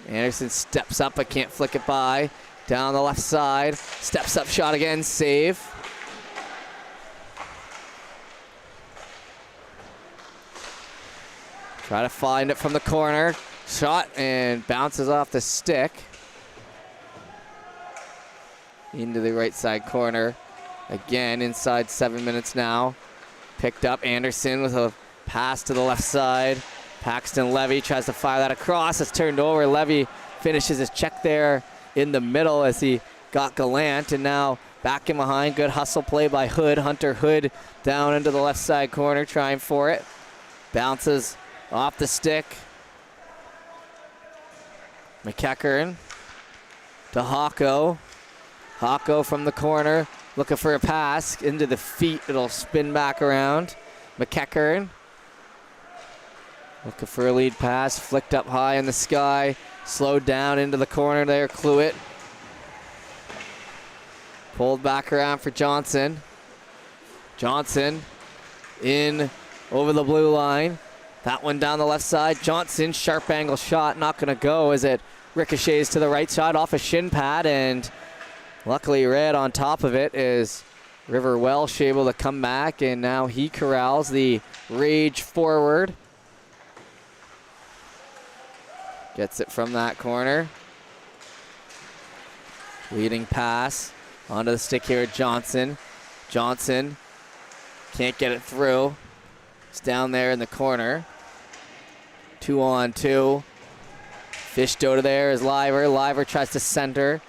Anderson steps up, but can't flick it by. Down the left side. Steps up, shot again, save. Try to find it from the corner. Shot and bounces off the stick. Into the right side corner. Again, inside 7 minutes now. Picked up Anderson with a pass to the left side. Paxton Levy tries to fire that across. It's turned over. Levy finishes his check there in the middle as he got Gallant. And now back in behind. Good hustle play by Hood. Hunter Hood down into the left side corner trying for it. Bounces off the stick. McEachern to Hako. Hako from the corner, looking for a pass into the feet. It'll spin back around. McEachern looking for a lead pass, flicked up high in the sky, slowed down into the corner there. Cluett pulled back around for Johnson. Johnson in over the blue line. That one down the left side. Johnson, sharp angle shot, not going to go as it ricochets to the right side off a shin pad, and luckily Red on top of it is River Welsh able to come back, and now he corrals the Rage forward. Gets it from that corner. Leading pass onto the stick here at Johnson. Johnson can't get it through. It's down there in the corner. 2-on-2. Fished out of there is Liver. Liver tries to center.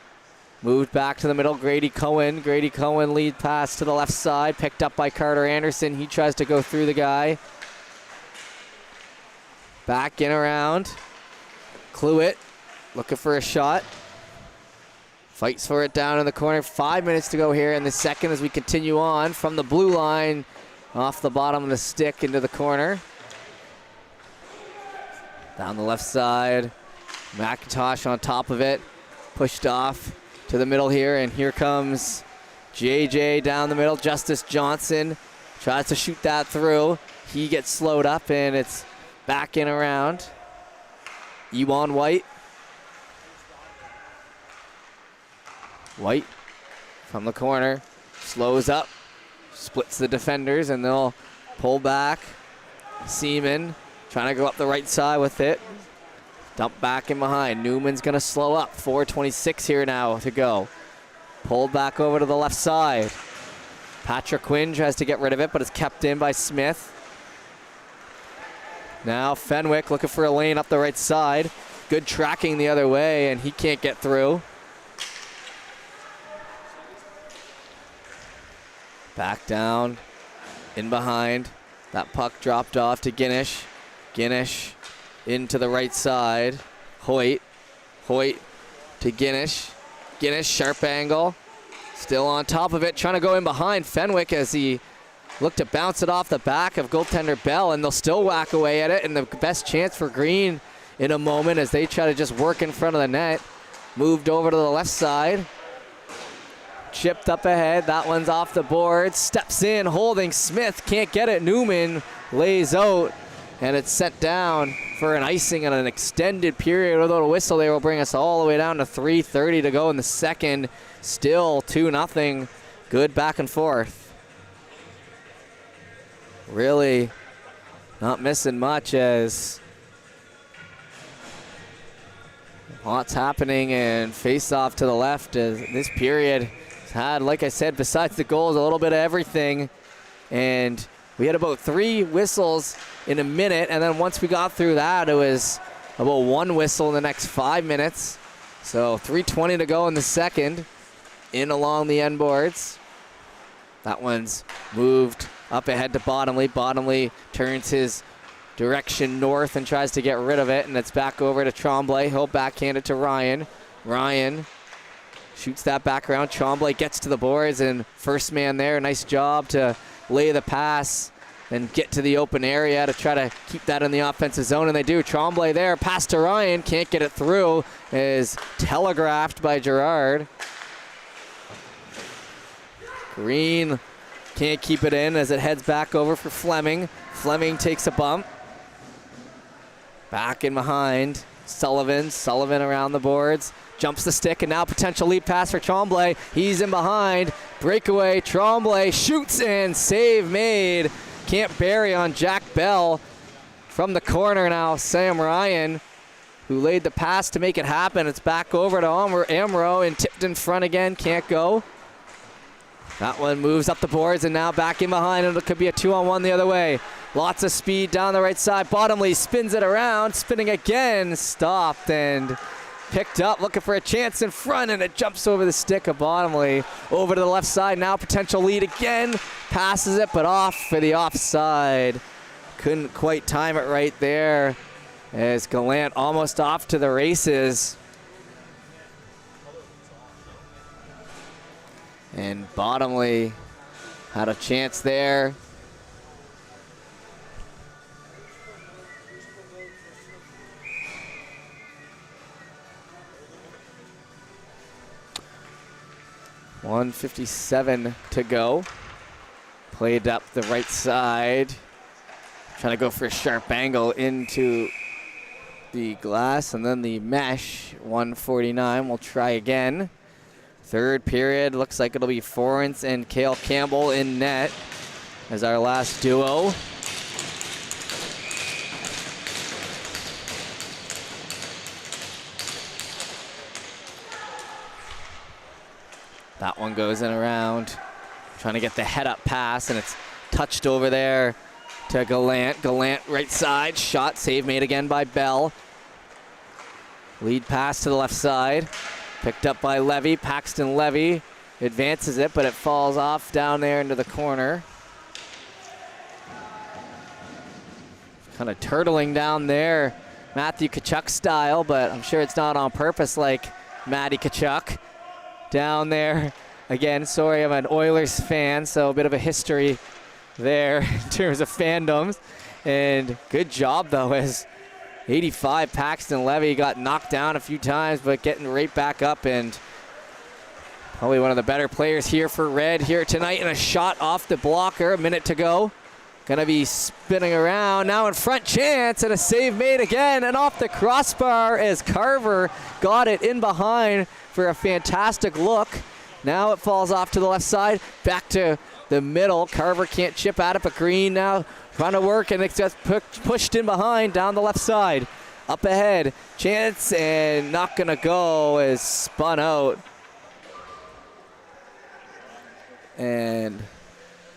Moved back to the middle, Grady Cohen. Grady Cohen lead pass to the left side, picked up by Carter Anderson. He tries to go through the guy. Back in around. Cluett looking for a shot. Fights for it down in the corner. 5 minutes to go here in the second as we continue on from the blue line off the bottom of the stick into the corner. Down the left side. McIntosh on top of it. Pushed off to the middle here, and here comes JJ down the middle. Justice Johnson tries to shoot that through. He gets slowed up, and it's back in around. Ewan White. White from the corner, slows up, splits the defenders, and they'll pull back. Seaman trying to go up the right side with it. Dump back in behind. Newman's going to slow up. 4:26 here now to go. Pulled back over to the left side. Patrick Quinn tries to get rid of it, but it's kept in by Smith. Now Fenwick looking for a lane up the right side. Good tracking the other way, and he can't get through. Back down, in behind. That puck dropped off to Guinish. Guinish into the right side. Hoyt to Guinish. Guinish, sharp angle. Still on top of it, trying to go in behind Fenwick as he looked to bounce it off the back of goaltender Bell, and they'll still whack away at it, and the best chance for Green in a moment as they try to just work in front of the net. Moved over to the left side. Chipped up ahead, that one's off the board. Steps in, holding Smith, can't get it. Newman lays out, and it's sent down for an icing on an extended period. Without a whistle, they will bring us all the way down to 3:30 to go in the second. Still 2-0. Good back and forth. Really not missing much as lots happening, and face off to the left as this period has had, like I said, besides the goals, a little bit of everything. And we had about 3 whistles in a minute, and then once we got through that, it was about 1 whistle in the next 5 minutes. So 3:20 to go in the second, in along the end boards. That one's moved up ahead to Bottomley. Bottomley turns his direction north and tries to get rid of it, and it's back over to Tremblay. He'll backhand it to Ryan. Ryan shoots that back around. Tremblay gets to the boards, and first man there. Nice job to lay the pass and get to the open area to try to keep that in the offensive zone, and they do. Tremblay there, pass to Ryan, can't get it through, is telegraphed by Gerard. Green can't keep it in as it heads back over for Fleming. Fleming takes a bump. Back in behind, Sullivan. Sullivan around the boards. Jumps the stick, and now potential lead pass for Tremblay. He's in behind. Breakaway, Tremblay shoots in. Save made. Can't bury on Jack Bell. From the corner now, Sam Ryan, who laid the pass to make it happen. It's back over to Amro, and tipped in front again. Can't go. That one moves up the boards, and now back in behind, and it could be a 2-on-1 the other way. Lots of speed down the right side. Bottomley spins it around, spinning again, stopped and picked up, looking for a chance in front, and it jumps over the stick of Bottomley. Over to the left side, now potential lead again. Passes it, but off for the offside. Couldn't quite time it right there as Gallant almost off to the races. And Bottomley had a chance there. .157 to go. Played up the right side. Trying to go for a sharp angle into the glass and then the mesh. 149. We'll try again. Third period, looks like it'll be Forrence and Cale Campbell in net as our last duo. That one goes in around, trying to get the head-up pass, and it's touched over there to Gallant. Gallant right side, shot, save made again by Bell. Lead pass to the left side. Picked up by Levy. Paxton Levy advances it, but it falls off down there into the corner. Kind of turtling down there, Matthew Tkachuk style, but I'm sure it's not on purpose like Matty Tkachuk. Down there, again, sorry, I'm an Oilers fan, so a bit of a history there in terms of fandoms. And good job, though, as 85 Paxton Levy got knocked down a few times, but getting right back up, and probably one of the better players here for Red here tonight. And a shot off the blocker, a minute to go. Gonna be spinning around, now in front, chance, and a save made again, and off the crossbar as Carver got it in behind for a fantastic look. Now it falls off to the left side, back to the middle. Carver can't chip at it, but Green now trying to work, and it gets pushed in behind down the left side. Up ahead, chance, and not gonna go, is spun out. And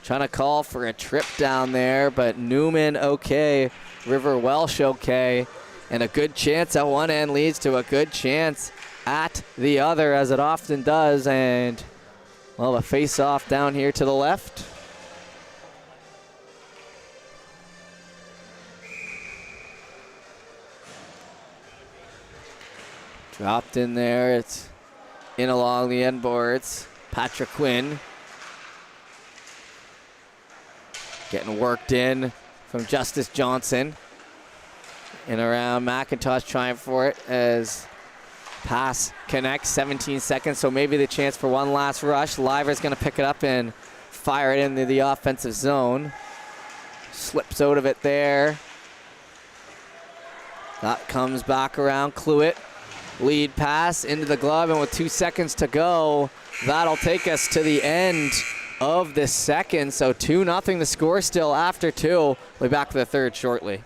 trying to call for a trip down there, but Newman okay, River Welsh okay, and a good chance at one end leads to a good chance at the other, as it often does. And well, a face-off down here to the left. Dropped in there, it's in along the end boards. Patrick Quinn getting worked in from Justice Johnson. And around McIntosh trying for it as pass connects, 17 seconds, so maybe the chance for one last rush. Liver's gonna pick it up and fire it into the offensive zone. Slips out of it there. That comes back around, Cluett. Lead pass into the glove, and with 2 seconds to go, that'll take us to the end of the second. So 2-0 the score still after two. We'll be back for the third shortly.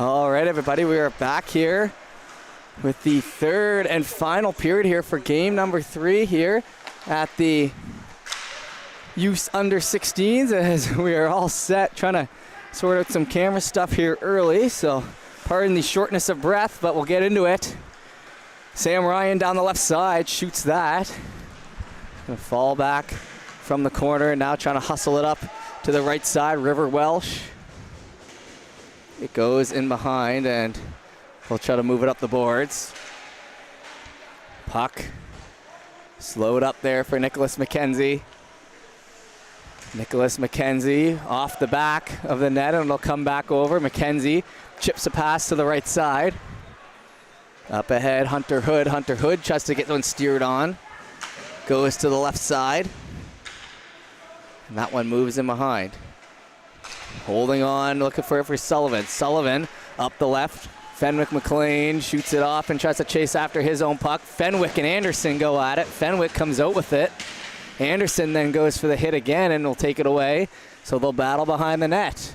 All right, everybody, we are back here with the third and final period here for game number 3 here at the U16s, as we are all set trying to sort out some camera stuff here early. So pardon the shortness of breath, but we'll get into it. Sam Ryan down the left side shoots that. Gonna fall back from the corner and now trying to hustle it up to the right side. River Welsh. It goes in behind and we'll try to move it up the boards. Puck slowed up there for Nicholas McKenzie. Nicholas McKenzie off the back of the net and it'll come back over. McKenzie chips a pass to the right side. Up ahead, Hunter Hood. Hunter Hood tries to get one steered on. Goes to the left side. And that one moves in behind. Holding on, looking for it for Sullivan. Sullivan up the left. Fenwick McLean shoots it off and tries to chase after his own puck. Fenwick and Anderson go at it. Fenwick comes out with it. Anderson then goes for the hit again and will take it away. So they'll battle behind the net.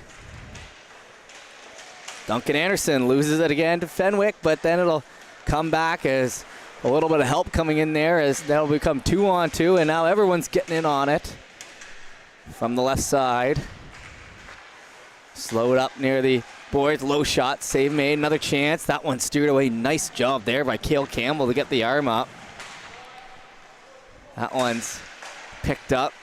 Duncan Anderson loses it again to Fenwick, but then it'll come back as a little bit of help coming in there, as that'll become 2-on-2, and now everyone's getting in on it from the left side. Slowed up near the boards, low shot, save made, another chance. That one steered away. Nice job there by Cale Campbell to get the arm up. That one's picked up.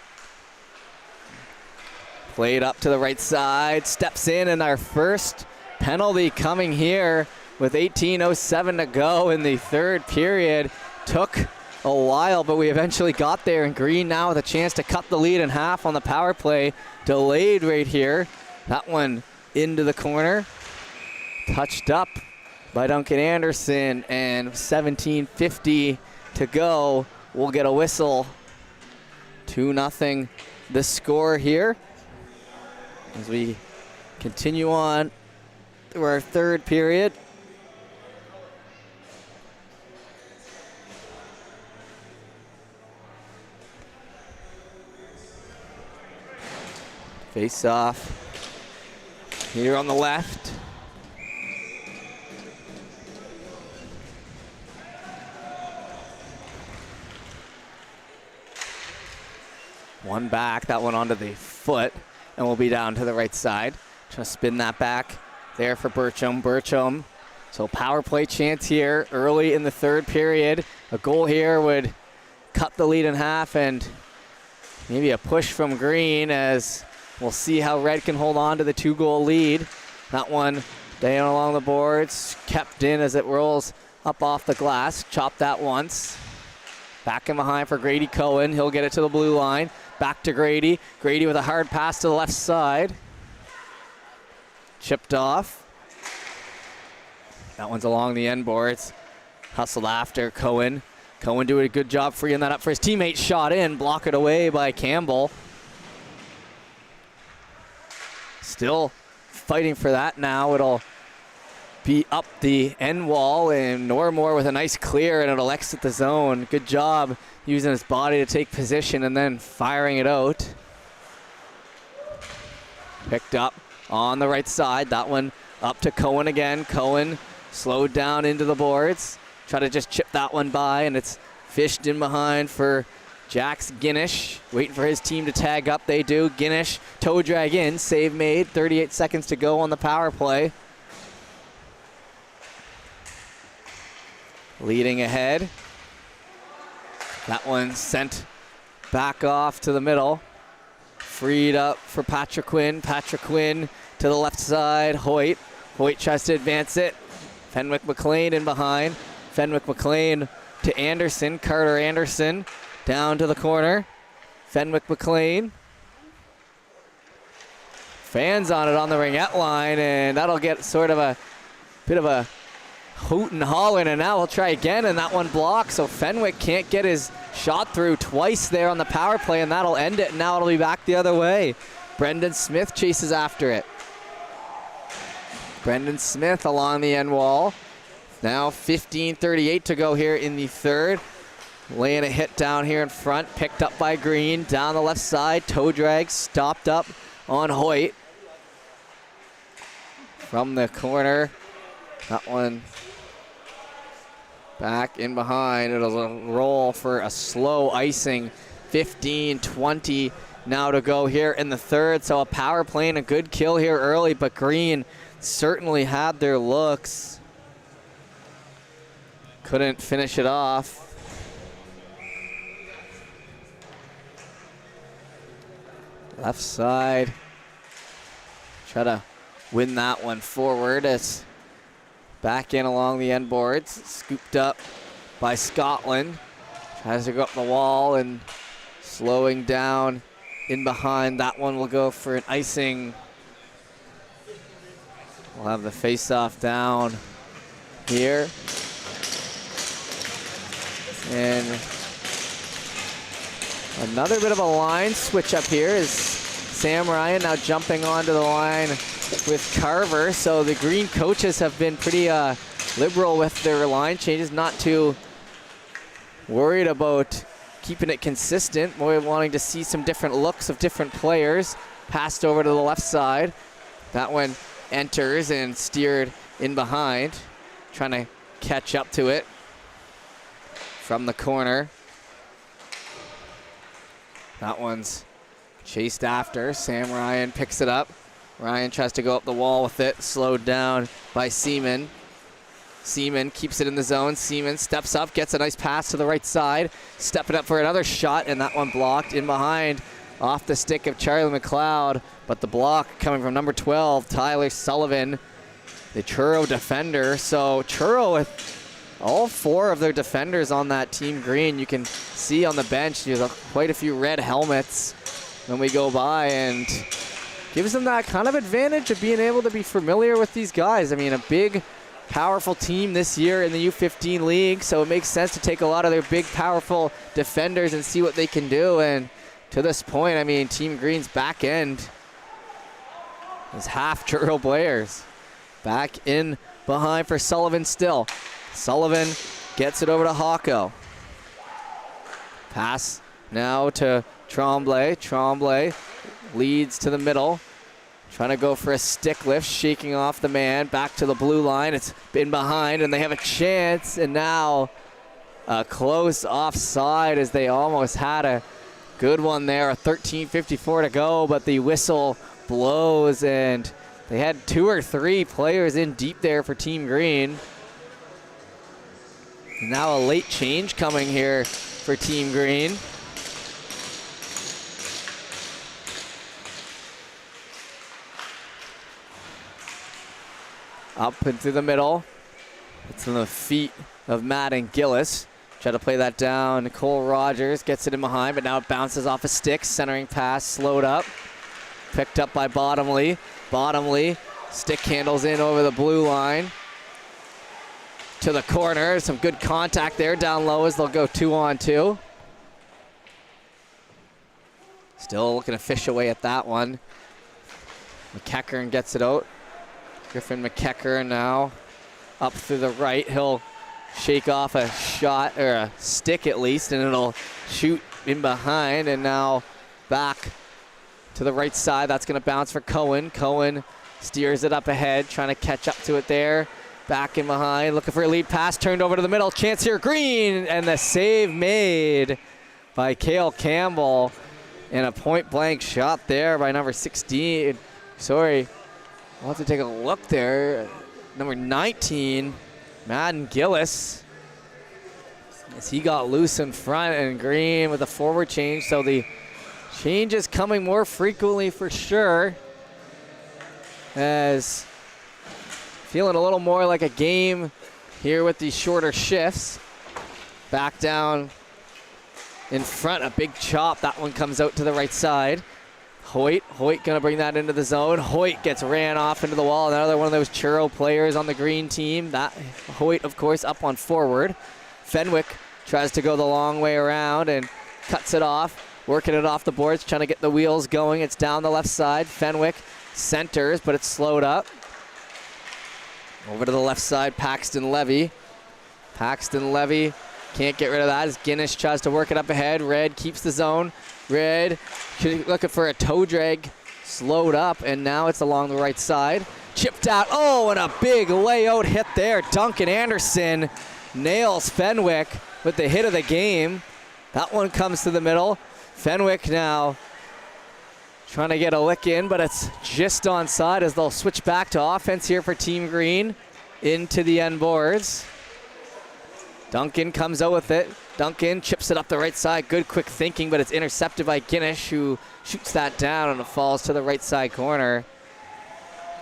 Played up to the right side, steps in, and our first penalty coming here with 18:07 to go in the third period. Took a while, but we eventually got there, and Green now with a chance to cut the lead in half on the power play. Delayed right here. That one into the corner. Touched up by Duncan Anderson, and 17:50 to go. We'll get a whistle. 2-0 the score here as we continue on through our third period. Face off here on the left. One back, that one onto the foot, and we'll be down to the right side. Trying to spin that back there for Burcham. Burcham, so power play chance here early in the third period. A goal here would cut the lead in half, and maybe a push from Green, as we'll see how Red can hold on to the 2-goal lead. That one down along the boards, kept in as it rolls up off the glass. Chopped that once. Back in behind for Grady Cohen. He'll get it to the blue line. Back to Grady. Grady with a hard pass to the left side. Chipped off. That one's along the end boards. Hustled after Cohen. Cohen doing a good job freeing that up for his teammate. Shot in. Block it away by Campbell. Still fighting for that now. It'll be up the end wall, and Normore with a nice clear, and it'll exit the zone. Good job using his body to take position and then firing it out. Picked up on the right side. That one up to Cohen again. Cohen slowed down into the boards. Try to just chip that one by, and it's fished in behind for Jax Guinish. Waiting for his team to tag up. They do. Guinish toe drag in. Save made. 38 seconds to go on the power play. Leading ahead. That one sent back off to the middle. Freed up for Patrick Quinn. Patrick Quinn to the left side. Hoyt. Hoyt tries to advance it. Fenwick McLean in behind. Fenwick McLean to Anderson. Carter Anderson down to the corner. Fenwick McLean. Fans on it on the ringette line, and that'll get sort of a bit of a hoot and hollering, and now we'll try again, and that one blocked, so Fenwick can't get his shot through twice there on the power play, and that'll end it, and now it'll be back the other way. Brendan Smith chases after it. Brendan Smith along the end wall. Now 15:38 to go here in the third. Laying a hit down here in front, picked up by Green, down the left side, toe drag, stopped up on Hoyt. from the corner. That one back in behind. It'll roll for a slow icing. 15-20 now to go here in the third. So a power play and a good kill here early, but Green certainly had their looks. Couldn't finish it off. Left side. Try to win that one forward. It's back in along the end boards. Scooped up by Scotland. Tries to go up the wall and slowing down in behind. That one will go for an icing. We'll have the face-off down here. And another bit of a line switch up here is Sam Ryan now jumping onto the line with Carver. So the Green coaches have been pretty liberal with their line changes, not too worried about keeping it consistent, more wanting to see some different looks of different players. Passed over to the left side. That one enters and steered in behind, trying to catch up to it from the corner. That one's chased after. Sam Ryan picks it up. Ryan tries to go up the wall with it, slowed down by Seaman. Seaman keeps it in the zone. Seaman steps up, gets a nice pass to the right side, stepping up for another shot, and that one blocked in behind off the stick of Charlie McLeod. But the block coming from number 12, Tyler Sullivan, the Truro defender. So Truro with all four of their defenders on that team green. You can see on the bench there's quite a few red helmets when we go by, and gives them that kind of advantage of being able to be familiar with these guys. I mean, a big, powerful team this year in the U15 league, so it makes sense to take a lot of their big, powerful defenders and see what they can do. And to this point, I mean, Team Green's back end is half Truro players. Back in behind for Sullivan still. Sullivan gets it over to Hawko. Pass now to Tremblay. Tremblay leads to the middle. Trying to go for a stick lift, shaking off the man. Back to the blue line. It's been behind, and they have a chance. And now a close offside as they almost had a good one there. A 13:54 to go, but the whistle blows, and they had 2 or 3 players in deep there for Team Green. Now a late change coming here for Team Green. Up and through the middle. It's in the feet of Madden Gillis. Try to play that down. Nicole Rogers gets it in behind, but now it bounces off a stick. Centering pass, slowed up. Picked up by Bottomley. Bottomley, stick handles in over the blue line. To the corner, some good contact there down low as they'll go 2-on-2. Still looking to fish away at that one. McEachern gets it out. Griffin McEachern now up through the right. He'll shake off a shot, or a stick at least, and it'll shoot in behind. And now back to the right side. That's going to bounce for Cohen. Cohen steers it up ahead, trying to catch up to it there. Back in behind, looking for a lead pass, turned over to the middle. Chance here, Green, and the save made by Cale Campbell. And a point-blank shot there by number 16. Sorry, we'll have to take a look there. Number 19, Madden Gillis, as he got loose in front, and Green with a forward change. So the change is coming more frequently for sure, as feeling a little more like a game here with these shorter shifts. Back down in front, a big chop. That one comes out to the right side. Hoyt gonna bring that into the zone. Hoyt gets ran off into the wall. Another one of those Truro players on the green team. That Hoyt, of course, up on forward. Fenwick tries to go the long way around and cuts it off. Working it off the boards, trying to get the wheels going. It's down the left side. Fenwick centers, but it's slowed up. Over to the left side, Paxton Levy. Paxton Levy can't get rid of that as Guinness tries to work it up ahead. Red keeps the zone. Red looking for a toe drag, slowed up, and now it's along the right side. Chipped out. Oh, and a big layout hit there. Duncan Anderson nails Fenwick with the hit of the game. That one comes to the middle. Fenwick now trying to get a lick in, but it's just onside as they'll switch back to offense here for Team Green into the end boards. Duncan comes out with it. Duncan chips it up the right side. Good quick thinking, but it's intercepted by Guinness, who shoots that down, and it falls to the right side corner.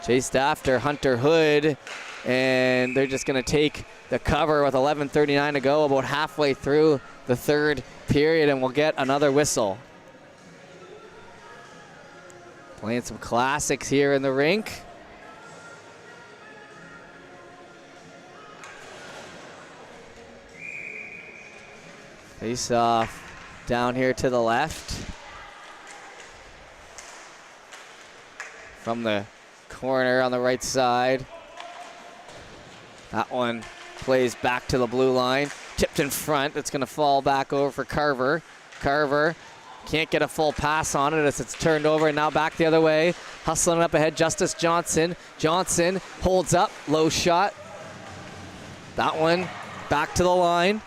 Chased after Hunter Hood, and they're just going to take the cover with 11:39 to go, about halfway through the third period, and we'll get another whistle. Playing some classics here in the rink. Face off down here to the left. From the corner on the right side. That one plays back to the blue line. Tipped in front. It's going to fall back over for Carver. Carver can't get a full pass on it as it's turned over, and now back the other way. Hustling it up ahead, Justice Johnson. Johnson holds up, low shot. That one back to the line.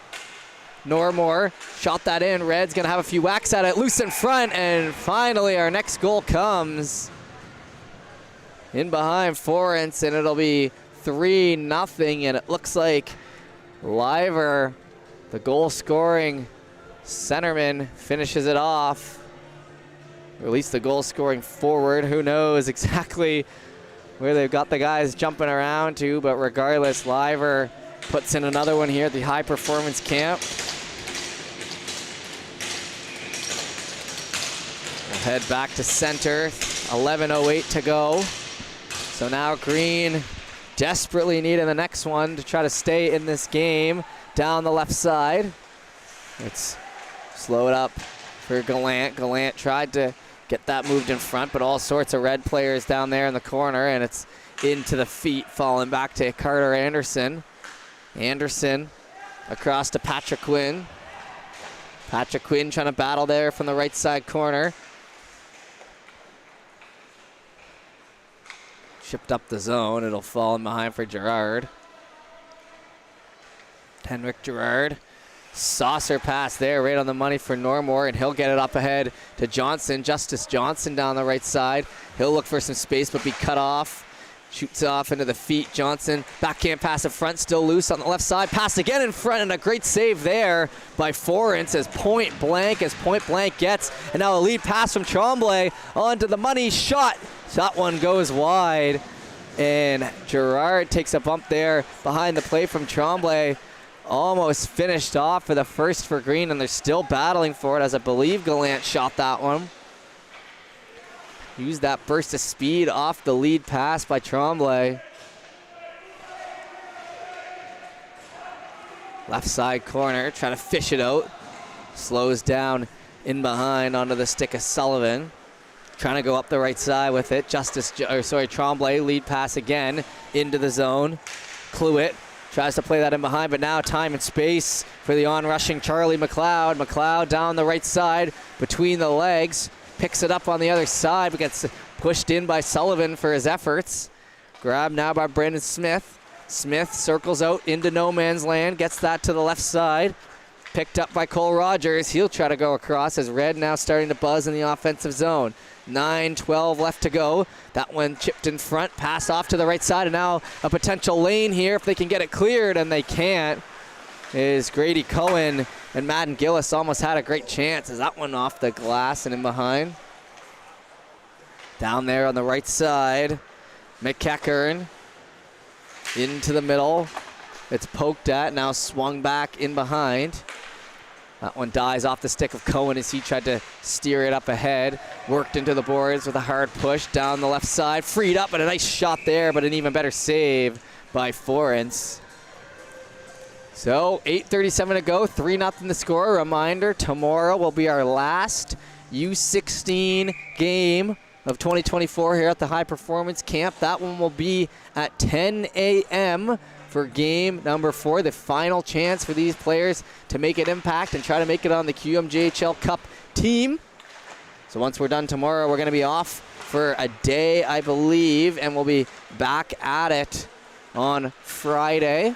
Normore shot that in. Red's going to have a few whacks at it. Loose in front, and finally our next goal comes. In behind Florence, and it'll be 3-0, and it looks like Liver, the goal-scoring centerman, finishes it off. Or at least the goal-scoring forward. Who knows exactly where they've got the guys jumping around to, but regardless, Liver puts in another one here at the high-performance camp. We'll head back to center. 11:08 to go. So now Green desperately needing the next one to try to stay in this game down the left side. Let's slow it up for Gallant. Gallant tried to get that moved in front, but all sorts of Red players down there in the corner, and it's into the feet, falling back to Carter Anderson. Anderson across to Patrick Quinn. Patrick Quinn trying to battle there from the right side corner. Chipped up the zone. It'll fall in behind for Gerard. Henrik Gerard. Saucer pass there, right on the money for Normore, and he'll get it up ahead to Johnson. Justice Johnson down the right side. He'll look for some space, but be cut off. Shoots off into the feet. Johnson, backhand pass in front, still loose on the left side. Pass again in front, and a great save there by Florence as point blank gets. And now a lead pass from Tremblay onto the money shot. That one goes wide, and Gerard takes a bump there behind the play from Tremblay. Almost finished off for the first for Green, and they're still battling for it, as I believe Gallant shot that one. Used that burst of speed off the lead pass by Tremblay. Left side corner, trying to fish it out. Slows down in behind onto the stick of Sullivan. Trying to go up the right side with it. Tremblay, lead pass again into the zone. Cluett tries to play that in behind, but now time and space for the on-rushing Charlie McLeod. McLeod down the right side between the legs. Picks it up on the other side, but gets pushed in by Sullivan for his efforts. Grabbed now by Brandon Smith. Smith circles out into no man's land, gets that to the left side. Picked up by Cole Rogers. He'll try to go across as Red now starting to buzz in the offensive zone. 9:12 left to go. That one chipped in front, pass off to the right side, and now a potential lane here if they can get it cleared, and they can't. Is Grady Cohen, and Madden Gillis almost had a great chance as that one off the glass and in behind. Down there on the right side, McEachern into the middle. It's poked at, now swung back in behind. That one dies off the stick of Cohen as he tried to steer it up ahead. Worked into the boards with a hard push down the left side. Freed up, and a nice shot there, but an even better save by Florence. So 8:37 to go, 3-0 the score. A reminder, tomorrow will be our last U16 game of 2024 here at the High Performance Camp. That one will be at 10 a.m. for game number 4, the final chance for these players to make an impact and try to make it on the QMJHL Cup team. So once we're done tomorrow, we're going to be off for a day, I believe, and we'll be back at it on Friday.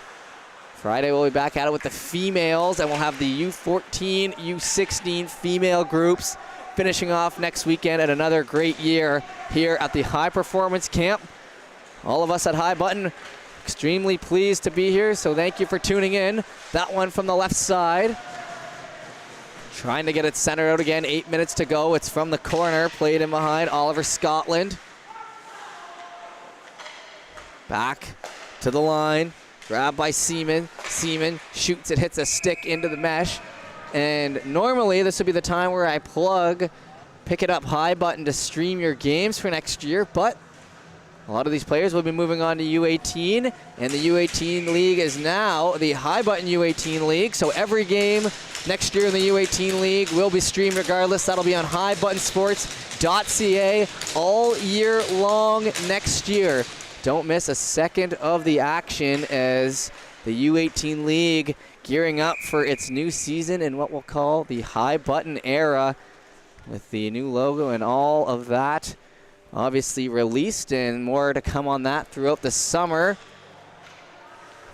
Friday we'll be back at it with the females, and we'll have the U14, U16 female groups finishing off next weekend at another great year here at the High Performance Camp. All of us at High Button extremely pleased to be here, so thank you for tuning in. That one from the left side. Trying to get it centered out again, 8 minutes to go. It's from the corner, played in behind Oliver Scotland. Back to the line, grabbed by Seaman. Seaman shoots it, hits a stick into the mesh. And normally this would be the time where I plug Pick It Up High Button to stream your games for next year, but a lot of these players will be moving on to U18, and the U18 League is now the High Button U18 League, so every game next year in the U18 League will be streamed regardless. That'll be on highbuttonsports.ca all year long next year. Don't miss a second of the action as the U18 League gearing up for its new season in what we'll call the High Button era, with the new logo and all of that obviously released, and more to come on that throughout the summer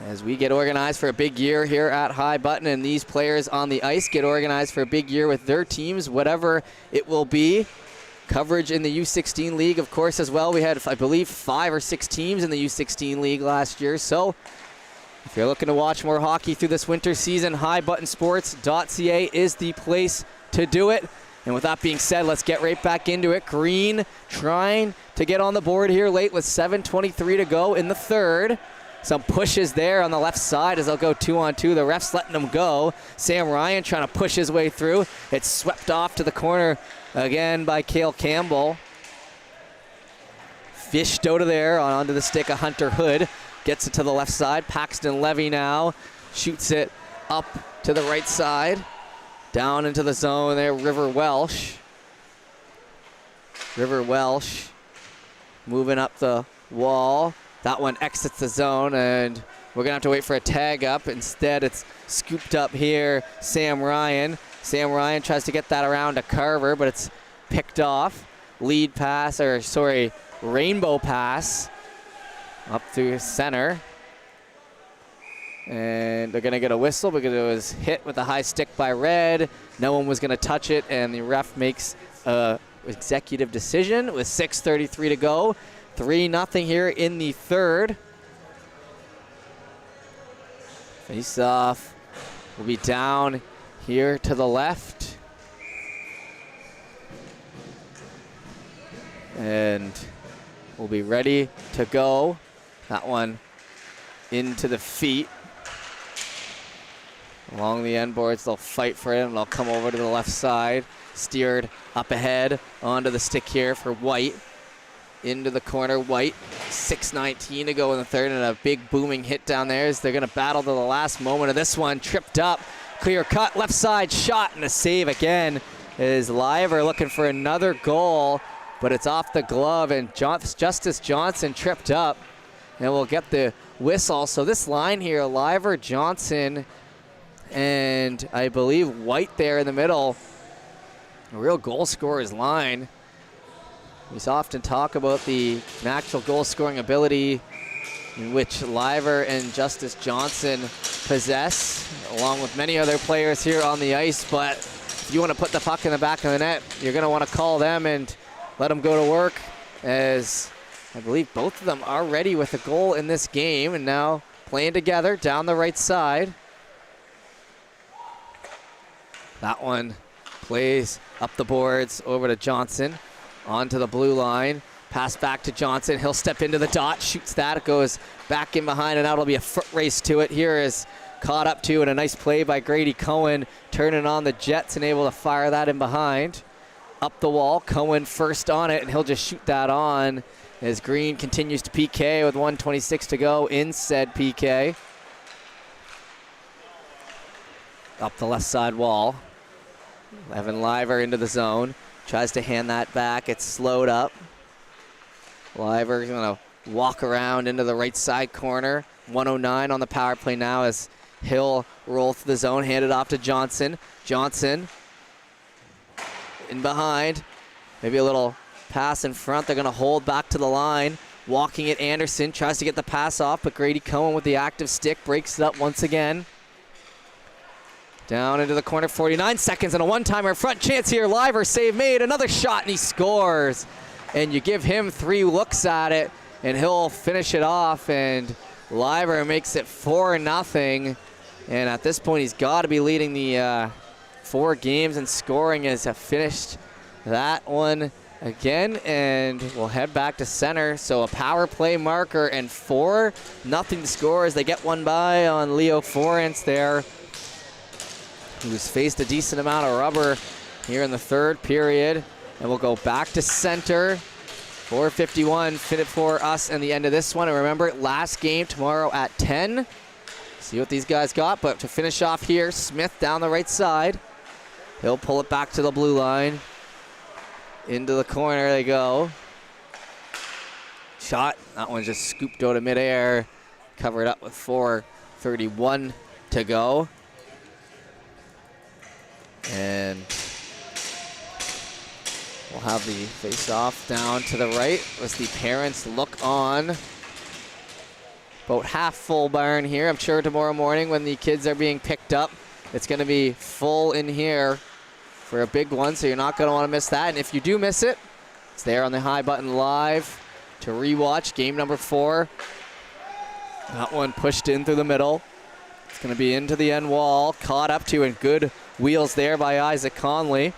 as we get organized for a big year here at High Button, and these players on the ice get organized for a big year with their teams, whatever it will be. Coverage in the U16 League, of course, as well. We had, I believe, 5 or 6 teams in the U16 League last year, so if you're looking to watch more hockey through this winter season, highbuttonsports.ca is the place to do it. And with that being said, let's get right back into it. Green trying to get on the board here late with 7:23 to go in the third. Some pushes there on the left side as they'll go 2-on-2. The ref's letting them go. Sam Ryan trying to push his way through. It's swept off to the corner again by Cale Campbell. Fished out of there onto the stick of Hunter Hood. Gets it to the left side. Paxton Levy now shoots it up to the right side. Down into the zone there, River Welsh. River Welsh moving up the wall. That one exits the zone, and we're going to have to wait for a tag up. Instead, it's scooped up here, Sam Ryan. Sam Ryan tries to get that around to Carver, but it's picked off. Lead pass, or sorry, rainbow pass up through center. And they're going to get a whistle because it was hit with a high stick by Red. No one was going to touch it, and the ref makes an executive decision with 6:33 to go. 3-0 here in the third. Face-off will be down here to the left. And we'll be ready to go. That one into the feet. Along the end boards, they'll fight for it, and they'll come over to the left side. Steered up ahead onto the stick here for White. Into the corner, White. 6:19 to go in the third, and a big booming hit down there as they're going to battle to the last moment of this one. Tripped up, clear cut, left side shot, and a save again is Liver looking for another goal, but it's off the glove, and Justice Johnson tripped up, and we'll get the whistle. So this line here, Liver, Johnson, and I believe White there in the middle, a real goal scorer's line. We often talk about the natural goal scoring ability in which Liver and Justice Johnson possess, along with many other players here on the ice, but if you want to put the puck in the back of the net, you're going to want to call them and let them go to work, as I believe both of them are ready with a goal in this game, and now playing together down the right side. That one plays up the boards over to Johnson, onto the blue line. Pass back to Johnson. He'll step into the dot, shoots that. It goes back in behind, and that'll be a foot race to it. Here is caught up to, and a nice play by Grady Cohen, turning on the Jets and able to fire that in behind. Up the wall, Cohen first on it, and he'll just shoot that on as Green continues to PK with 1:26 to go in said PK. Up the left side wall. Evan Liver into the zone. Tries to hand that back. It's slowed up. Liver's going to walk around into the right side corner. 1:09 on the power play now as Hill roll through the zone. Hand it off to Johnson. Johnson in behind. Maybe a little pass in front. They're going to hold back to the line. Walking it, Anderson tries to get the pass off, but Grady Cohen with the active stick breaks it up once again. Down into the corner, 49 seconds and a one-timer. Front chance here, Liver save made, another shot and he scores. And you give him 3 looks at it and he'll finish it off, and Liver makes it 4-0. And at this point he's got to be leading the 4 games in scoring as have finished that one again, and we'll head back to center. So a power play marker and 4-0 to score as they get one by on Leo Forens there, who's faced a decent amount of rubber here in the 3rd period. And we'll go back to center. 4:51 fitted for us and the end of this one. And remember, last game tomorrow at 10. See what these guys got, but to finish off here, Smith down the right side. He'll pull it back to the blue line. Into the corner they go. Shot, that one just scooped out of midair. Covered up with 4:31 to go. And we'll have the face-off down to the right as the parents look on. About half full barn here. I'm sure tomorrow morning when the kids are being picked up, it's going to be full in here for a big one, so you're not going to want to miss that. And if you do miss it, it's there on the High Button Live to rewatch game number 4. That one pushed in through the middle. It's going to be into the end wall, caught up to, and good wheels there by Isaac Conley.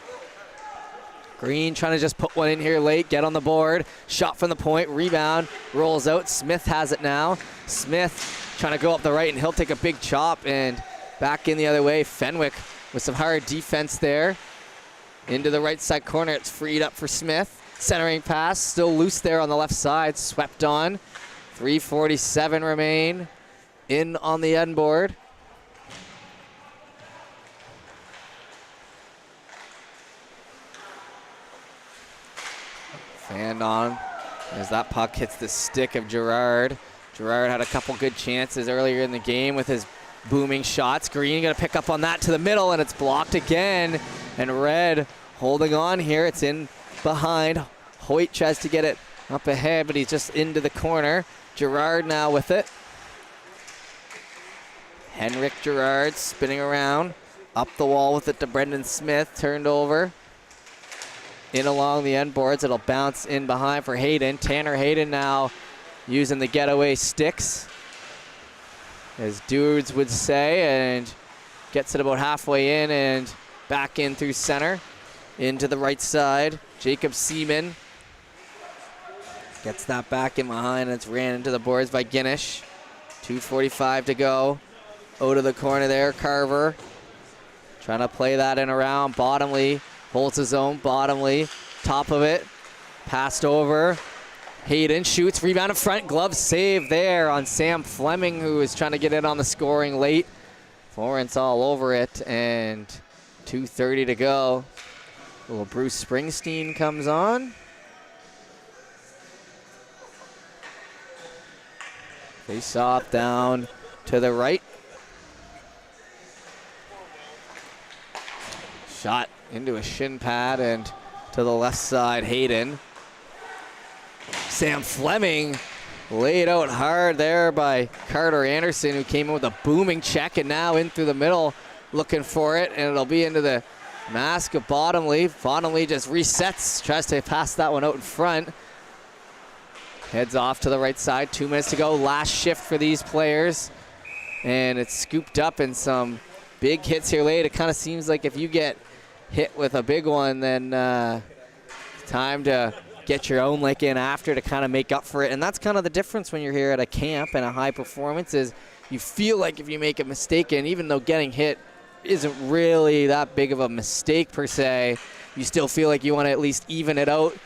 Green trying to just put one in here late, get on the board. Shot from the point, rebound, rolls out. Smith has it now. Smith trying to go up the right, and he'll take a big chop, and back in the other way. Fenwick with some hard defense there. Into the right side corner, it's freed up for Smith. Centering pass, still loose there on the left side, swept on. 3:47 remain in on the end board. Fanned on as that puck hits the stick of Gerard. Gerard had a couple good chances earlier in the game with his booming shots. Green gonna pick up on that to the middle, and it's blocked again. And Red holding on here. It's in behind. Hoyt tries to get it up ahead, but he's just into the corner. Gerard now with it. Henrik Gerard spinning around. Up the wall with it to Brendan Smith. Turned over. In along the end boards. It'll bounce in behind for Hayden. Tanner Hayden now using the getaway sticks, as dudes would say, and gets it about halfway in and back in through center. Into the right side. Jacob Seaman gets that back in behind, and it's ran into the boards by Guinness. 2:45 to go. Out of the corner there, Carver. Trying to play that in around. Bottomley holds his own. Bottomley, top of it. Passed over. Hayden shoots, rebound in front, glove save there on Sam Fleming, who is trying to get in on the scoring late. Florence all over it, and 2:30 to go. Little Bruce Springsteen comes on. Face off down to the right. Shot into a shin pad and to the left side, Hayden. Sam Fleming laid out hard there by Carter Anderson, who came in with a booming check, and now in through the middle looking for it, and it'll be into the mask of Bottomley. Bottomley just resets, tries to pass that one out in front. Heads off to the right side, 2 minutes to go. Last shift for these players, and it's scooped up in some big hits here late. It kind of seems like if you get hit with a big one, then time to get your own lick in after to kind of make up for it. And that's kind of the difference when you're here at a camp and a high performance, is you feel like if you make a mistake, and even though getting hit isn't really that big of a mistake per se, you still feel like you want to at least even it out.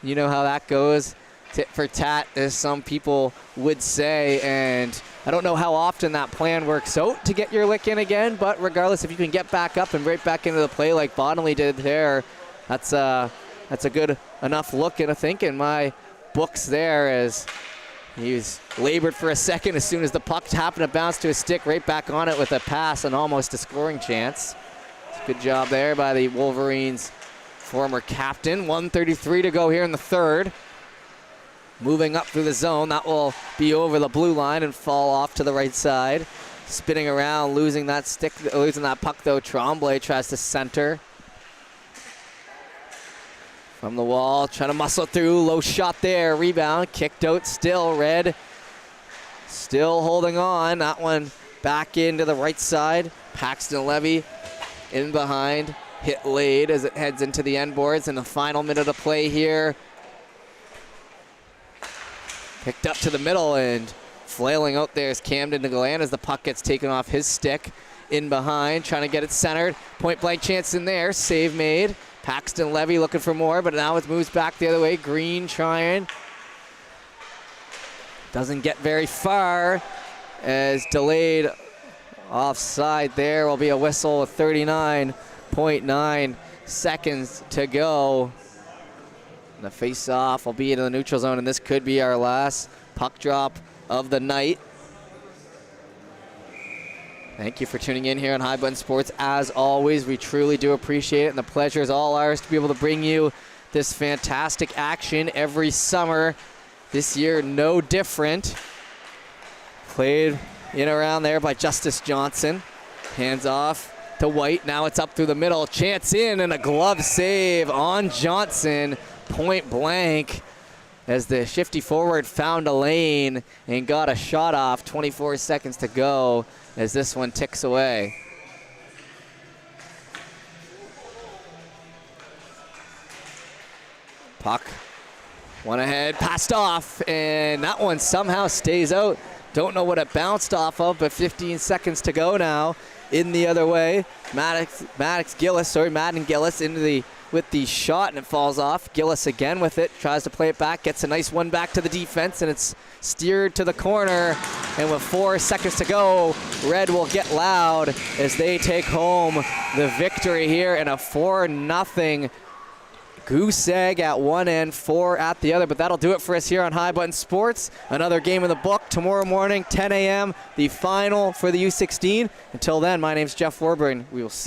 You know how that goes. Tit for tat, as some people would say, and I don't know how often that plan works out to get your lick in again, but regardless, if you can get back up and right back into the play like Bottomley did there, that's a good enough look, and I think in my books there, as he's labored for a second as soon as the puck happened to bounce to his stick, right back on it with a pass and almost a scoring chance. Good job there by the Wolverines former captain. 1:33 to go here in the third. Moving up through the zone, that will be over the blue line and fall off to the right side. Spinning around, losing that puck though. Tremblay tries to center. From the wall, trying to muscle through, low shot there, rebound, kicked out still, Red. Still holding on, that one back into the right side. Paxton Levy in behind, hit late as it heads into the end boards in the final minute of play here. Picked up to the middle and flailing out there is Camden DeGlan as the puck gets taken off his stick. In behind, trying to get it centered. Point blank chance in there, save made. Paxton Levy looking for more, but now it moves back the other way. Green trying. Doesn't get very far as delayed offside there. Will be a whistle with 39.9 seconds to go. The face-off will be into the neutral zone, and this could be our last puck drop of the night. Thank you for tuning in here on High Button Sports. As always, we truly do appreciate it, and the pleasure is all ours to be able to bring you this fantastic action every summer. This year, no different. Played in around there by Justice Johnson. Hands off to White. Now it's up through the middle. Chance in, and a glove save on Johnson. Point blank as the shifty forward found a lane and got a shot off. 24 seconds to go as this one ticks away. Puck one ahead, passed off, and that one somehow stays out. Don't know what it bounced off of, but 15 seconds to go now in the other way. Madden Gillis with the shot, and it falls off. Gillis again with it, tries to play it back, gets a nice one back to the defense, and it's steered to the corner. And with 4 seconds to go, Red will get loud as they take home the victory here in a 4-0 goose egg at one end, 4 at the other. But that'll do it for us here on High Button Sports. Another game in the book tomorrow morning, 10 a.m., the final for the U16. Until then, my name's Jeff Warburton. We will see